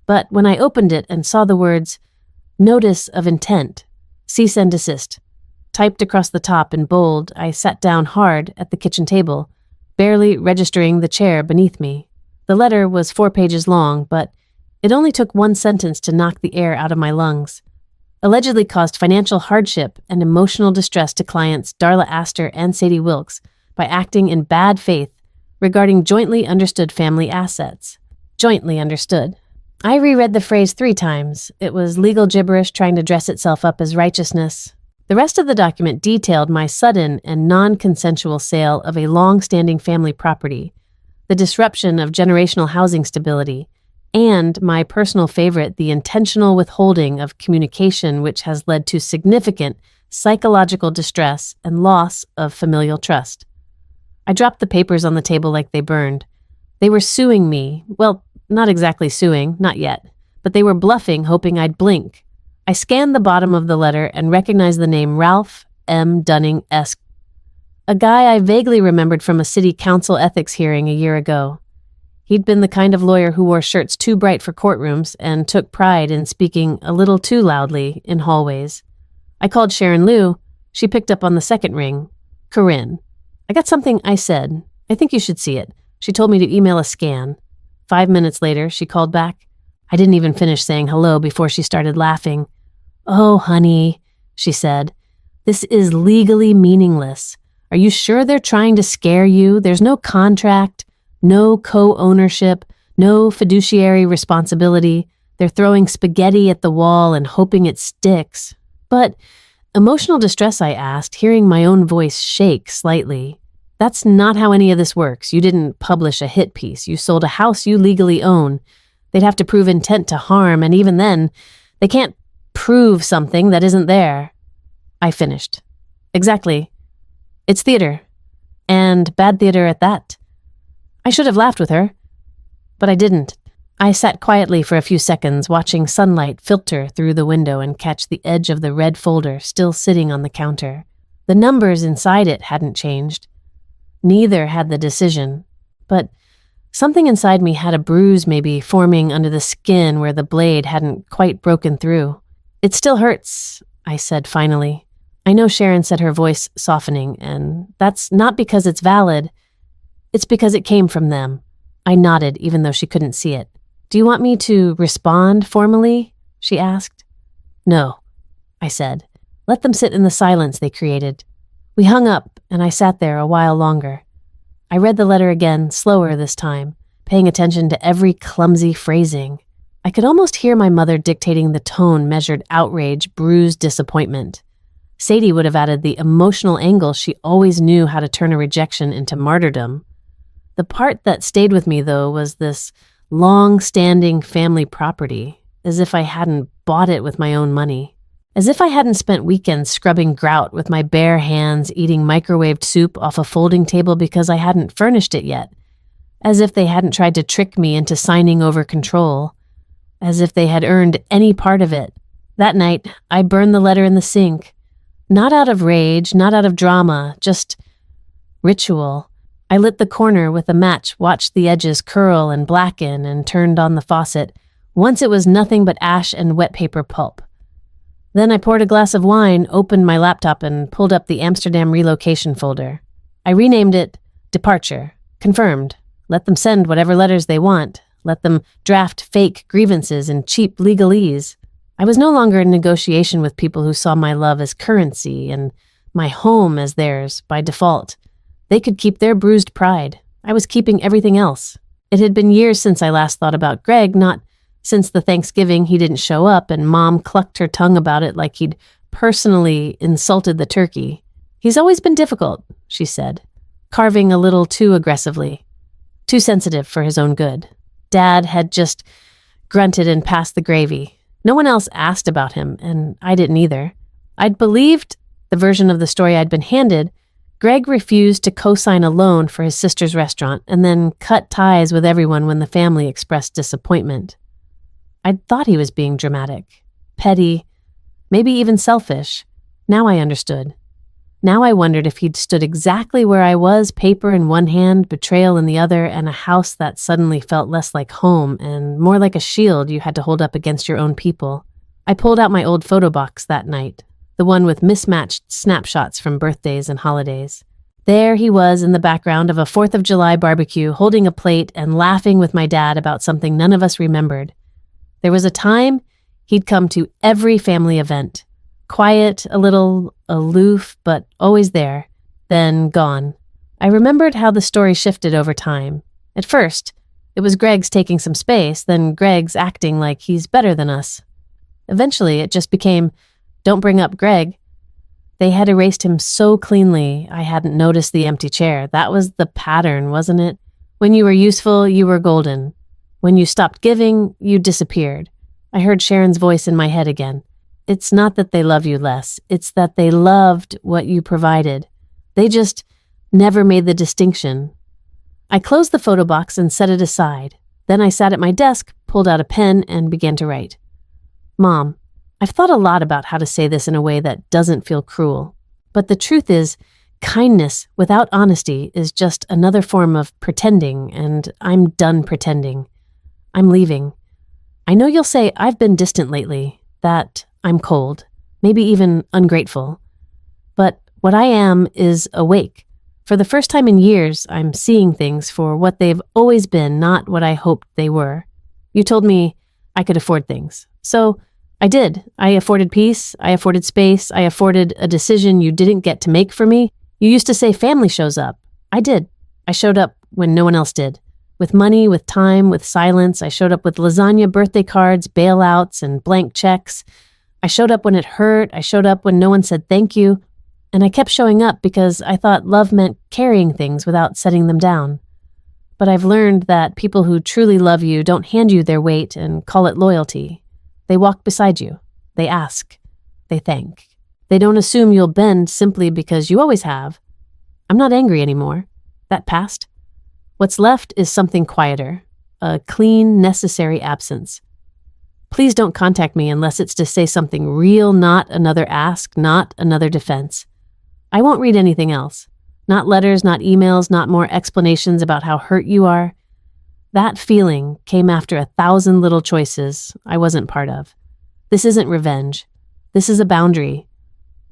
But when I opened it and saw the words, Notice of Intent, Cease and Desist, typed across the top in bold, I sat down hard at the kitchen table, barely registering the chair beneath me. The letter was 4 pages long, but it only took one sentence to knock the air out of my lungs. Allegedly caused financial hardship and emotional distress to clients Darla Astor and Sadie Wilkes by acting in bad faith regarding jointly understood family assets. Jointly understood. I reread the phrase 3 times. It was legal gibberish trying to dress itself up as righteousness. The rest of the document detailed my sudden and non-consensual sale of a long-standing family property, the disruption of generational housing stability, and my personal favorite, the intentional withholding of communication which has led to significant psychological distress and loss of familial trust. I dropped the papers on the table like they burned. They were suing me. Well, not exactly suing, not yet, but they were bluffing, hoping I'd blink. I scanned the bottom of the letter and recognized the name Ralph M. Dunning-esque, a guy I vaguely remembered from a city council ethics hearing a year ago. He'd been the kind of lawyer who wore shirts too bright for courtrooms and took pride in speaking a little too loudly in hallways. I called Sharon Liu. She picked up on the second ring. Corinne. I got something, I said. I think you should see it. She told me to email a scan. 5 minutes later, she called back. I didn't even finish saying hello before she started laughing. Oh, honey, she said. This is legally meaningless. Are you sure they're trying to scare you? There's no contract, no co-ownership, no fiduciary responsibility. They're throwing spaghetti at the wall and hoping it sticks. But emotional distress, I asked, hearing my own voice shake slightly. That's not how any of this works. You didn't publish a hit piece. You sold a house you legally own. They'd have to prove intent to harm, and even then, they can't prove something that isn't there. I finished. Exactly. It's theater. And bad theater at that. I should have laughed with her, but I didn't. I sat quietly for a few seconds, watching sunlight filter through the window and catch the edge of the red folder still sitting on the counter. The numbers inside it hadn't changed. Neither had the decision, but something inside me had a bruise maybe forming under the skin where the blade hadn't quite broken through. It still hurts, I said finally. I know, Sharon said, her voice softening, and that's not because it's valid. It's because it came from them. I nodded, even though she couldn't see it. Do you want me to respond formally? She asked. No, I said. Let them sit in the silence they created. We hung up, and I sat there a while longer. I read the letter again, slower this time, paying attention to every clumsy phrasing. I could almost hear my mother dictating the tone measured outrage, bruised disappointment. Sadie would have added the emotional angle she always knew how to turn a rejection into martyrdom. The part that stayed with me, though, was this long-standing family property, as if I hadn't bought it with my own money. As if I hadn't spent weekends scrubbing grout with my bare hands, eating microwaved soup off a folding table because I hadn't furnished it yet. As if they hadn't tried to trick me into signing over control. As if they had earned any part of it. That night, I burned the letter in the sink. Not out of rage, not out of drama, just ritual. I lit the corner with a match, watched the edges curl and blacken, and turned on the faucet. Once it was nothing but ash and wet paper pulp. Then I poured a glass of wine, opened my laptop, and pulled up the Amsterdam relocation folder. I renamed it Departure. Confirmed. Let them send whatever letters they want. Let them draft fake grievances in cheap legalese. I was no longer in negotiation with people who saw my love as currency and my home as theirs by default. They could keep their bruised pride. I was keeping everything else. It had been years since I last thought about Greg, not since the Thanksgiving he didn't show up and Mom clucked her tongue about it like he'd personally insulted the turkey. He's always been difficult, she said, carving a little too aggressively, too sensitive for his own good. Dad had just grunted and passed the gravy. No one else asked about him, and I didn't either. I'd believed the version of the story I'd been handed. Greg refused to co-sign a loan for his sister's restaurant and then cut ties with everyone when the family expressed disappointment. I'd thought he was being dramatic, petty, maybe even selfish. Now I understood. Now I wondered if he'd stood exactly where I was, paper in one hand, betrayal in the other, and a house that suddenly felt less like home and more like a shield you had to hold up against your own people. I pulled out my old photo box that night, the one with mismatched snapshots from birthdays and holidays. There he was in the background of a 4th of July barbecue, holding a plate and laughing with my dad about something none of us remembered. There was a time he'd come to every family event. Quiet, a little aloof, but always there. Then gone. I remembered how the story shifted over time. At first, it was Greg's taking some space, then Greg's acting like he's better than us. Eventually, it just became, don't bring up Greg. They had erased him so cleanly, I hadn't noticed the empty chair. That was the pattern, wasn't it? When you were useful, you were golden. When you stopped giving, you disappeared. I heard Sharon's voice in my head again. It's not that they love you less. It's that they loved what you provided. They just never made the distinction. I closed the photo box and set it aside. Then I sat at my desk, pulled out a pen, and began to write. Mom, I've thought a lot about how to say this in a way that doesn't feel cruel. But the truth is, kindness without honesty is just another form of pretending, and I'm done pretending. I'm leaving. I know you'll say I've been distant lately, that I'm cold, maybe even ungrateful. But what I am is awake. For the first time in years, I'm seeing things for what they've always been, not what I hoped they were. You told me I could afford things. So I did. I afforded peace. I afforded space. I afforded a decision you didn't get to make for me. You used to say family shows up. I did. I showed up when no one else did. With money, with time, with silence. I showed up with lasagna birthday cards, bailouts, and blank checks. I showed up when it hurt. I showed up when no one said thank you. And I kept showing up because I thought love meant carrying things without setting them down. But I've learned that people who truly love you don't hand you their weight and call it loyalty. They walk beside you. They ask. They thank. They don't assume you'll bend simply because you always have. I'm not angry anymore. That passed. What's left is something quieter, a clean, necessary absence. Please don't contact me unless it's to say something real, not another ask, not another defense. I won't read anything else. Not letters, not emails, not more explanations about how hurt you are. That feeling came after 1,000 little choices I wasn't part of. This isn't revenge. This is a boundary.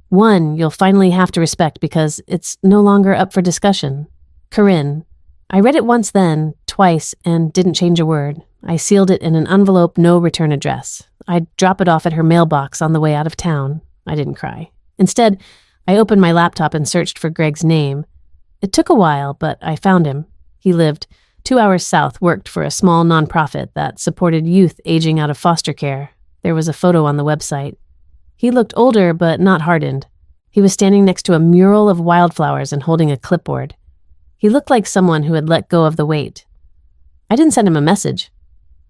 One you'll finally have to respect because it's no longer up for discussion. Corinne. I read it once then, twice, and didn't change a word. I sealed it in an envelope, no return address. I'd drop it off at her mailbox on the way out of town. I didn't cry. Instead, I opened my laptop and searched for Greg's name. It took a while, but I found him. He lived 2 hours south, worked for a small nonprofit that supported youth aging out of foster care. There was a photo on the website. He looked older, but not hardened. He was standing next to a mural of wildflowers and holding a clipboard. He looked like someone who had let go of the weight. I didn't send him a message.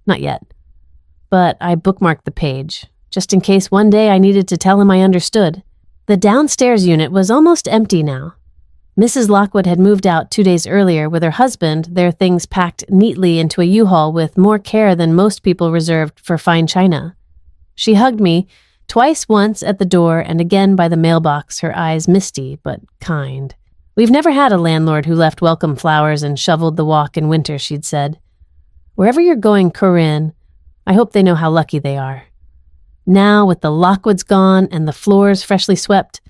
Not yet. But I bookmarked the page, just in case one day I needed to tell him I understood. The downstairs unit was almost empty now. Mrs. Lockwood had moved out 2 days earlier with her husband, their things packed neatly into a U-Haul with more care than most people reserved for fine china. She hugged me, twice, once at the door and again by the mailbox, her eyes misty but kind. We've never had a landlord who left welcome flowers and shoveled the walk in winter, she'd said. Wherever you're going, Corinne, I hope they know how lucky they are. Now, with the Lockwoods gone and the floors freshly swept,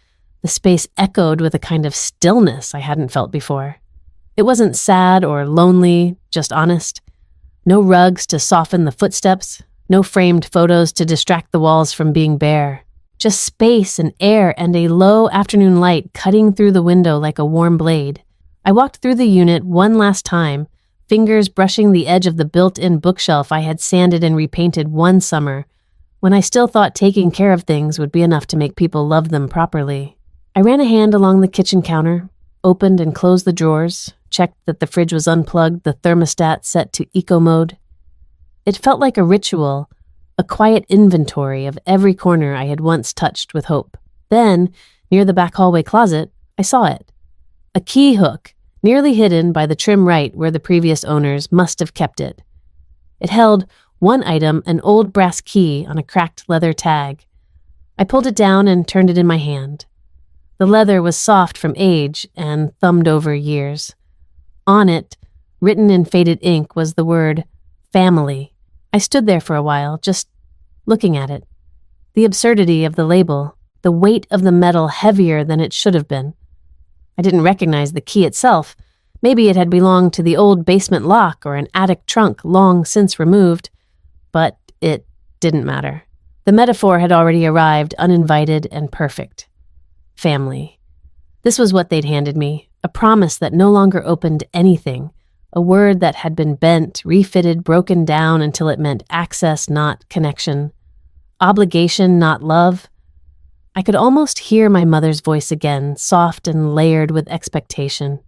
the space echoed with a kind of stillness I hadn't felt before. It wasn't sad or lonely, just honest. No rugs to soften the footsteps, no framed photos to distract the walls from being bare. Just space and air and a low afternoon light cutting through the window like a warm blade. I walked through the unit one last time, fingers brushing the edge of the built-in bookshelf I had sanded and repainted one summer, when I still thought taking care of things would be enough to make people love them properly. I ran a hand along the kitchen counter, opened and closed the drawers, checked that the fridge was unplugged, the thermostat set to eco mode. It felt like a ritual, a quiet inventory of every corner I had once touched with hope. Then, near the back hallway closet, I saw it. A key hook, nearly hidden by the trim right where the previous owners must have kept it. It held one item, an old brass key on a cracked leather tag. I pulled it down and turned it in my hand. The leather was soft from age and thumbed over years. On it, written in faded ink, was the word family. I stood there for a while, just looking at it. The absurdity of the label, the weight of the metal heavier than it should have been. I didn't recognize the key itself. Maybe it had belonged to the old basement lock or an attic trunk long since removed. But it didn't matter. The metaphor had already arrived, uninvited and perfect. Family. This was what they'd handed me, a promise that no longer opened anything, a word that had been bent, refitted, broken down until it meant access, not connection, obligation, not love. I could almost hear my mother's voice again, soft and layered with expectation.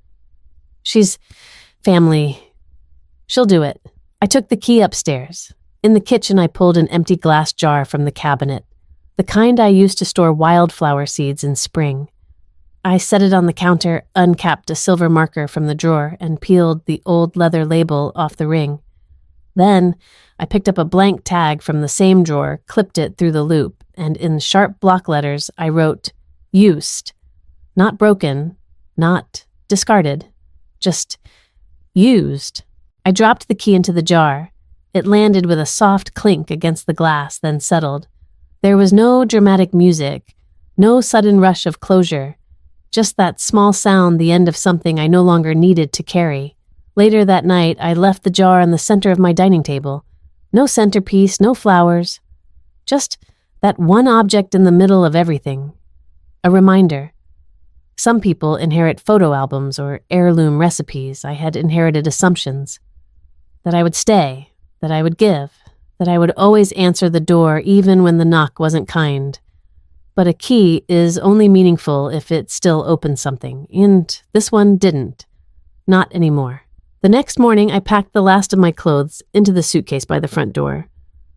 She's family. She'll do it. I took the key upstairs. In the kitchen, I pulled an empty glass jar from the cabinet, the kind I used to store wildflower seeds in spring. I set it on the counter, uncapped a silver marker from the drawer, and peeled the old leather label off the ring. Then, I picked up a blank tag from the same drawer, clipped it through the loop, and in sharp block letters, I wrote, used. Not broken, not discarded, just used. I dropped the key into the jar. It landed with a soft clink against the glass, then settled. There was no dramatic music, no sudden rush of closure, just that small sound, the end of something I no longer needed to carry. Later that night, I left the jar in the center of my dining table. No centerpiece, no flowers, just that one object in the middle of everything. A reminder. Some people inherit photo albums or heirloom recipes. I had inherited assumptions. That I would stay, that I would give, that I would always answer the door even when the knock wasn't kind. But a key is only meaningful if it still opens something, and this one didn't. Not anymore. The next morning, I packed the last of my clothes into the suitcase by the front door.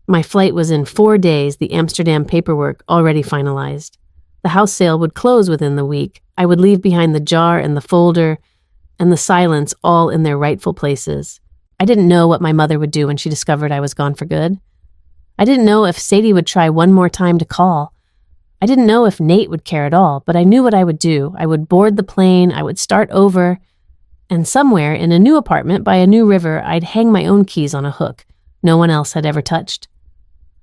My flight was in 4 days, the Amsterdam paperwork already finalized. The house sale would close within the week. I would leave behind the jar and the folder and the silence all in their rightful places. I didn't know what my mother would do when she discovered I was gone for good. I didn't know if Sadie would try one more time to call. I didn't know if Nate would care at all, but I knew what I would do. I would board the plane, I would start over, and somewhere in a new apartment by a new river, I'd hang my own keys on a hook no one else had ever touched.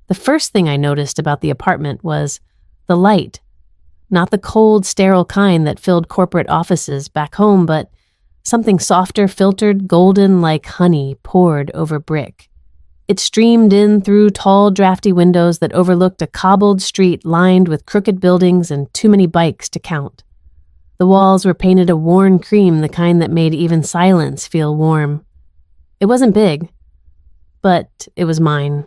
The first thing I noticed about the apartment was the light. Not the cold, sterile kind that filled corporate offices back home, but something softer, filtered, golden like honey poured over brick. It streamed in through tall, drafty windows that overlooked a cobbled street lined with crooked buildings and too many bikes to count. The walls were painted a worn cream, the kind that made even silence feel warm. It wasn't big, but it was mine.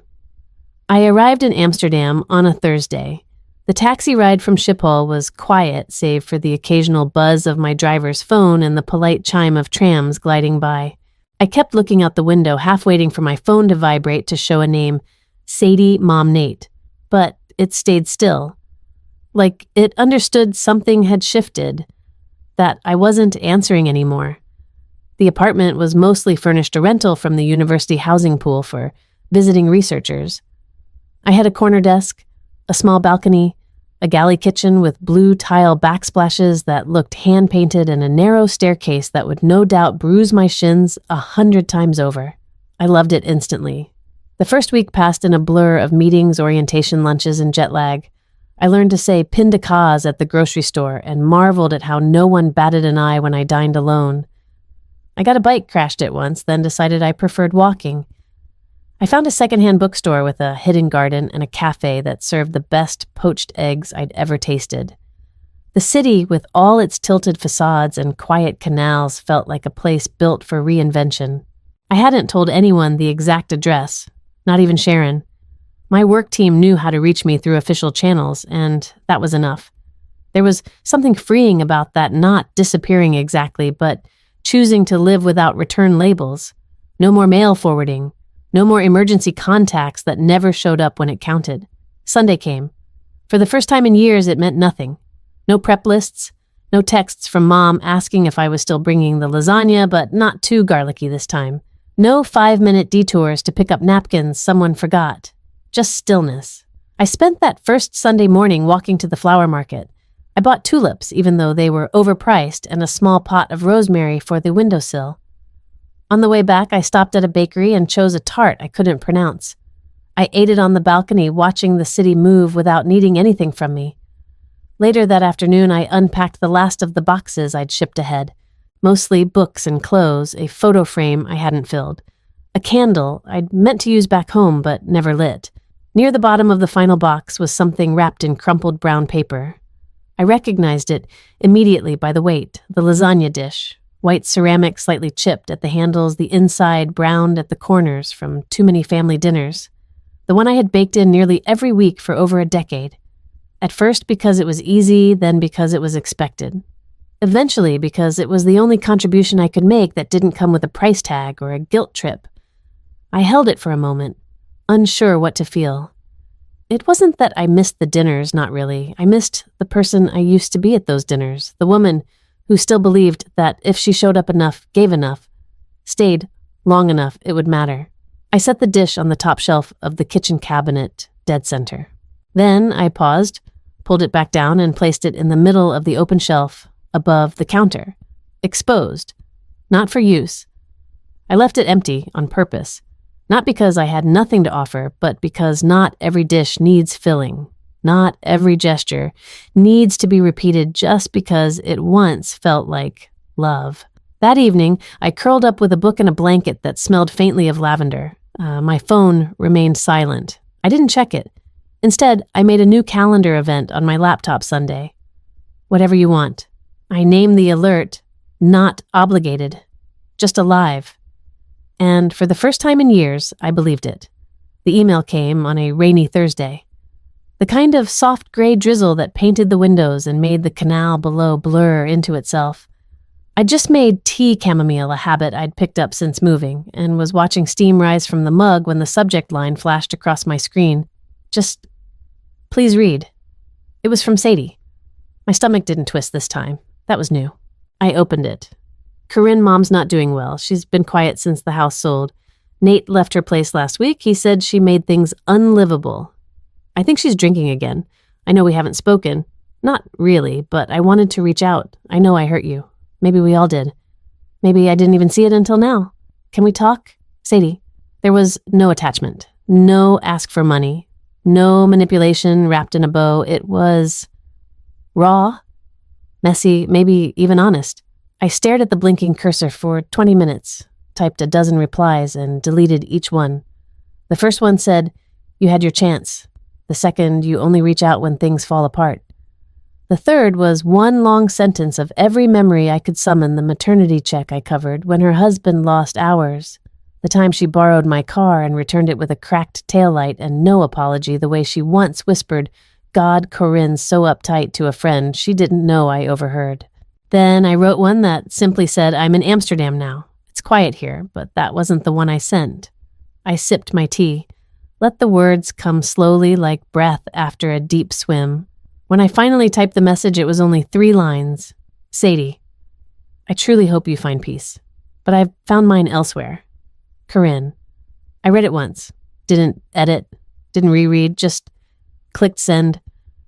I arrived in Amsterdam on a Thursday. The taxi ride from Schiphol was quiet, save for the occasional buzz of my driver's phone and the polite chime of trams gliding by. I kept looking out the window, half waiting for my phone to vibrate to show a name, Sadie Mom Nate, but it stayed still. Like it understood something had shifted, that I wasn't answering anymore. The apartment was mostly furnished a rental from the university housing pool for visiting researchers. I had a corner desk, a small balcony, a galley kitchen with blue tile backsplashes that looked hand-painted, and a narrow staircase that would no doubt bruise my shins 100 times over. I loved it instantly. The first week passed in a blur of meetings, orientation lunches, and jet lag. I learned to say pin de cas at the grocery store and marveled at how no one batted an eye when I dined alone. I got a bike crashed at once, then decided I preferred walking. I found a secondhand bookstore with a hidden garden and a cafe that served the best poached eggs I'd ever tasted. The city, with all its tilted facades and quiet canals, felt like a place built for reinvention. I hadn't told anyone the exact address, not even Sharon. My work team knew how to reach me through official channels, and that was enough. There was something freeing about that, not disappearing exactly, but choosing to live without return labels. No more mail forwarding. No more emergency contacts that never showed up when it counted. Sunday came. For the first time in years, it meant nothing. No prep lists, no texts from Mom asking if I was still bringing the lasagna, but not too garlicky this time. No 5-minute detours to pick up napkins someone forgot. Just stillness. I spent that first Sunday morning walking to the flower market. I bought tulips, even though they were overpriced, and a small pot of rosemary for the windowsill. On the way back, I stopped at a bakery and chose a tart I couldn't pronounce. I ate it on the balcony, watching the city move without needing anything from me. Later that afternoon, I unpacked the last of the boxes I'd shipped ahead, mostly books and clothes, a photo frame I hadn't filled, a candle I'd meant to use back home but never lit. Near the bottom of the final box was something wrapped in crumpled brown paper. I recognized it immediately by the weight, the lasagna dish. White ceramic slightly chipped at the handles, the inside browned at the corners from too many family dinners. The one I had baked in nearly every week for over a decade. At first because it was easy, then because it was expected. Eventually because it was the only contribution I could make that didn't come with a price tag or a guilt trip. I held it for a moment, unsure what to feel. It wasn't that I missed the dinners, not really. I missed the person I used to be at those dinners, the woman who still believed that if she showed up enough, gave enough, stayed long enough, it would matter. I set the dish on the top shelf of the kitchen cabinet, dead center. Then I paused, pulled it back down, and placed it in the middle of the open shelf, above the counter. Exposed. Not for use. I left it empty on purpose. Not because I had nothing to offer, but because not every dish needs filling. Not every gesture needs to be repeated just because it once felt like love. That evening, I curled up with a book and a blanket that smelled faintly of lavender. My phone remained silent. I didn't check it. Instead, I made a new calendar event on my laptop Sunday. Whatever you want. I named the alert, Not Obligated, just alive. And for the first time in years, I believed it. The email came on a rainy Thursday. The kind of soft gray drizzle that painted the windows and made the canal below blur into itself. I'd just made tea chamomile a habit I'd picked up since moving, and was watching steam rise from the mug when the subject line flashed across my screen. Just, please read. It was from Sadie. My stomach didn't twist this time. That was new. I opened it. Corinne, Mom's not doing well. She's been quiet since the house sold. Nate left her place last week. He said she made things unlivable. I think she's drinking again. I know we haven't spoken. Not really, but I wanted to reach out. I know I hurt you. Maybe we all did. Maybe I didn't even see it until now. Can we talk? Sadie. There was no attachment. No ask for money. No manipulation wrapped in a bow. It was raw, messy, maybe even honest. I stared at the blinking cursor for 20 minutes, typed a dozen replies, and deleted each one. The first one said, "You had your chance." The second, "You only reach out when things fall apart." The third was one long sentence of every memory I could summon: the maternity check I covered when her husband lost hours, the time she borrowed my car and returned it with a cracked taillight and no apology, the way she once whispered, "God, Corinne's so uptight," to a friend she didn't know I overheard. Then I wrote one that simply said, "I'm in Amsterdam now. It's quiet here," but that wasn't the one I sent. I sipped my tea, let the words come slowly like breath after a deep swim. When I finally typed the message, it was only 3 lines. "Sadie, I truly hope you find peace, but I've found mine elsewhere. Corinne." I read it once, didn't edit, didn't reread, just clicked send.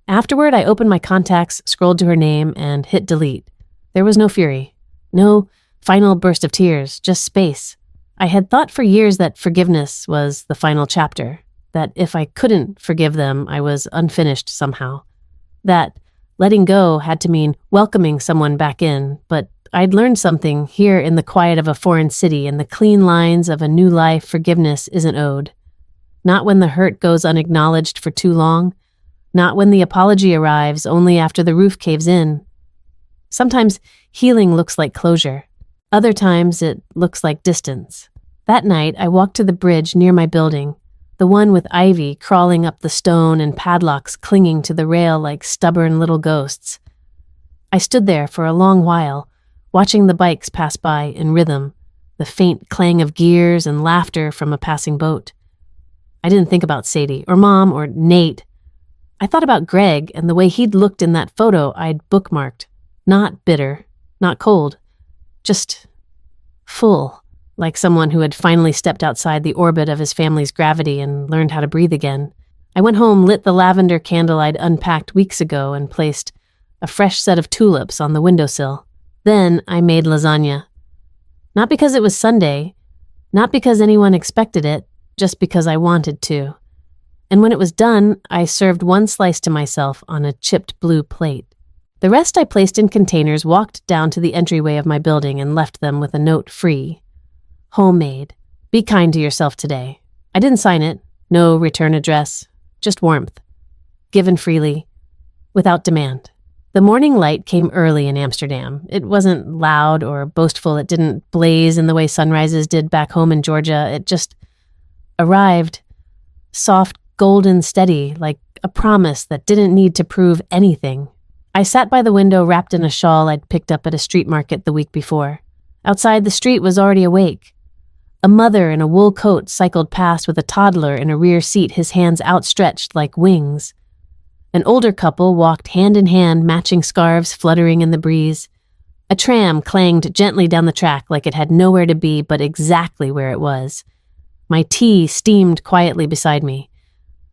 Afterward, I opened my contacts, scrolled to her name, and hit delete. There was no fury, no final burst of tears, just space. I had thought for years that forgiveness was the final chapter, that if I couldn't forgive them, I was unfinished somehow. That letting go had to mean welcoming someone back in, but I'd learned something here in the quiet of a foreign city, and the clean lines of a new life. Forgiveness isn't owed. Not when the hurt goes unacknowledged for too long. Not when the apology arrives only after the roof caves in. Sometimes healing looks like closure. Other times it looks like distance. That night, I walked to the bridge near my building, the one with ivy crawling up the stone and padlocks clinging to the rail like stubborn little ghosts. I stood there for a long while, watching the bikes pass by in rhythm, the faint clang of gears and laughter from a passing boat. I didn't think about Sadie or Mom or Nate. I thought about Greg and the way he'd looked in that photo I'd bookmarked. Not bitter, not cold, just full. Like someone who had finally stepped outside the orbit of his family's gravity and learned how to breathe again. I went home, lit the lavender candle I'd unpacked weeks ago, and placed a fresh set of tulips on the windowsill. Then I made lasagna. Not because it was Sunday, not because anyone expected it, just because I wanted to. And when it was done, I served one slice to myself on a chipped blue plate. The rest I placed in containers, walked down to the entryway of my building, and left them with a note: free. Homemade. Be kind to yourself today. I didn't sign it. No return address. Just warmth. Given freely. Without demand. The morning light came early in Amsterdam. It wasn't loud or boastful. It didn't blaze in the way sunrises did back home in Georgia. It just arrived. Soft, golden, steady, like a promise that didn't need to prove anything. I sat by the window wrapped in a shawl I'd picked up at a street market the week before. Outside, the street was already awake. A mother in a wool coat cycled past with a toddler in a rear seat, his hands outstretched like wings. An older couple walked hand in hand, matching scarves fluttering in the breeze. A tram clanged gently down the track like it had nowhere to be but exactly where it was. My tea steamed quietly beside me.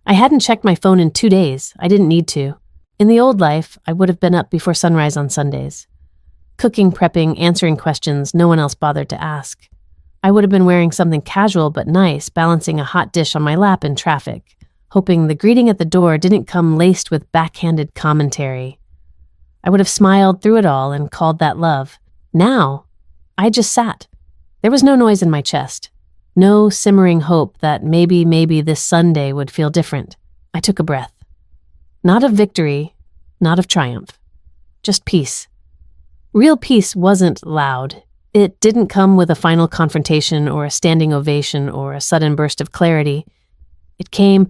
I hadn't checked my phone in 2 days. I didn't need to. In the old life, I would have been up before sunrise on Sundays. Cooking, prepping, answering questions no one else bothered to ask. I would have been wearing something casual but nice, balancing a hot dish on my lap in traffic, hoping the greeting at the door didn't come laced with backhanded commentary. I would have smiled through it all and called that love. Now, I just sat. There was no noise in my chest. No simmering hope that maybe this Sunday would feel different. I took a breath. Not of victory, not of triumph. Just peace. Real peace wasn't loud. It didn't come with a final confrontation or a standing ovation or a sudden burst of clarity. It came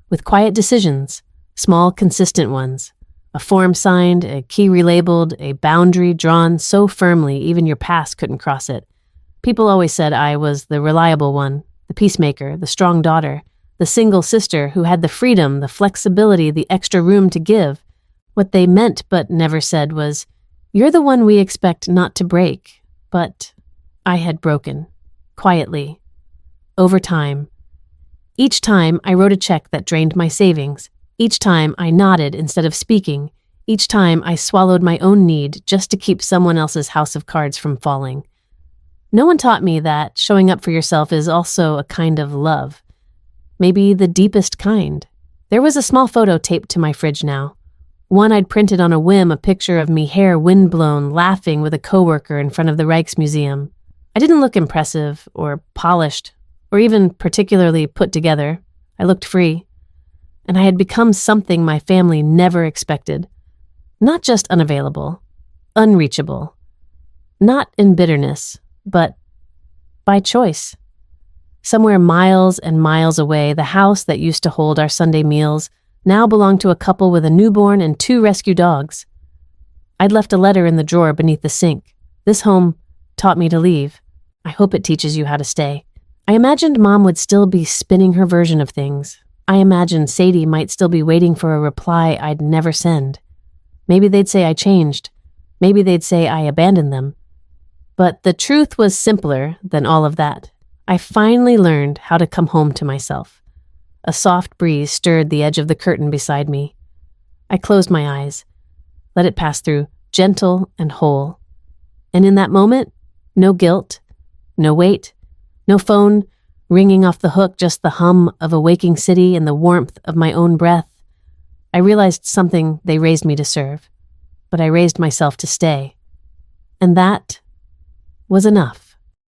with quiet decisions, small, consistent ones. A form signed, a key relabeled, a boundary drawn so firmly even your past couldn't cross it. People always said I was the reliable one, the peacemaker, the strong daughter, the single sister who had the freedom, the flexibility, the extra room to give. What they meant but never said was, "You're the one we expect not to break." But I had broken, quietly, over time. Each time I wrote a check that drained my savings. Each time I nodded instead of speaking. Each time I swallowed my own need just to keep someone else's house of cards from falling. No one taught me that showing up for yourself is also a kind of love. Maybe the deepest kind. There was a small photo taped to my fridge now. One I'd printed on a whim, a picture of me hair windblown, laughing with a coworker in front of the Rijksmuseum. I didn't look impressive or polished or even particularly put together. I looked free, and I had become something my family never expected. Not just unavailable, unreachable. Not in bitterness, but by choice. Somewhere miles and miles away, the house that used to hold our Sunday meals now belonged to a couple with a newborn and 2 rescue dogs. I'd left a letter in the drawer beneath the sink. This home taught me to leave. I hope it teaches you how to stay. I imagined Mom would still be spinning her version of things. I imagined Sadie might still be waiting for a reply I'd never send. Maybe they'd say I changed. Maybe they'd say I abandoned them. But the truth was simpler than all of that. I finally learned how to come home to myself. A soft breeze stirred the edge of the curtain beside me. I closed my eyes, let it pass through, gentle and whole. And in that moment, no guilt, no weight, no phone ringing off the hook, just the hum of a waking city and the warmth of my own breath. I realized something they raised me to serve, but I raised myself to stay. And that was enough.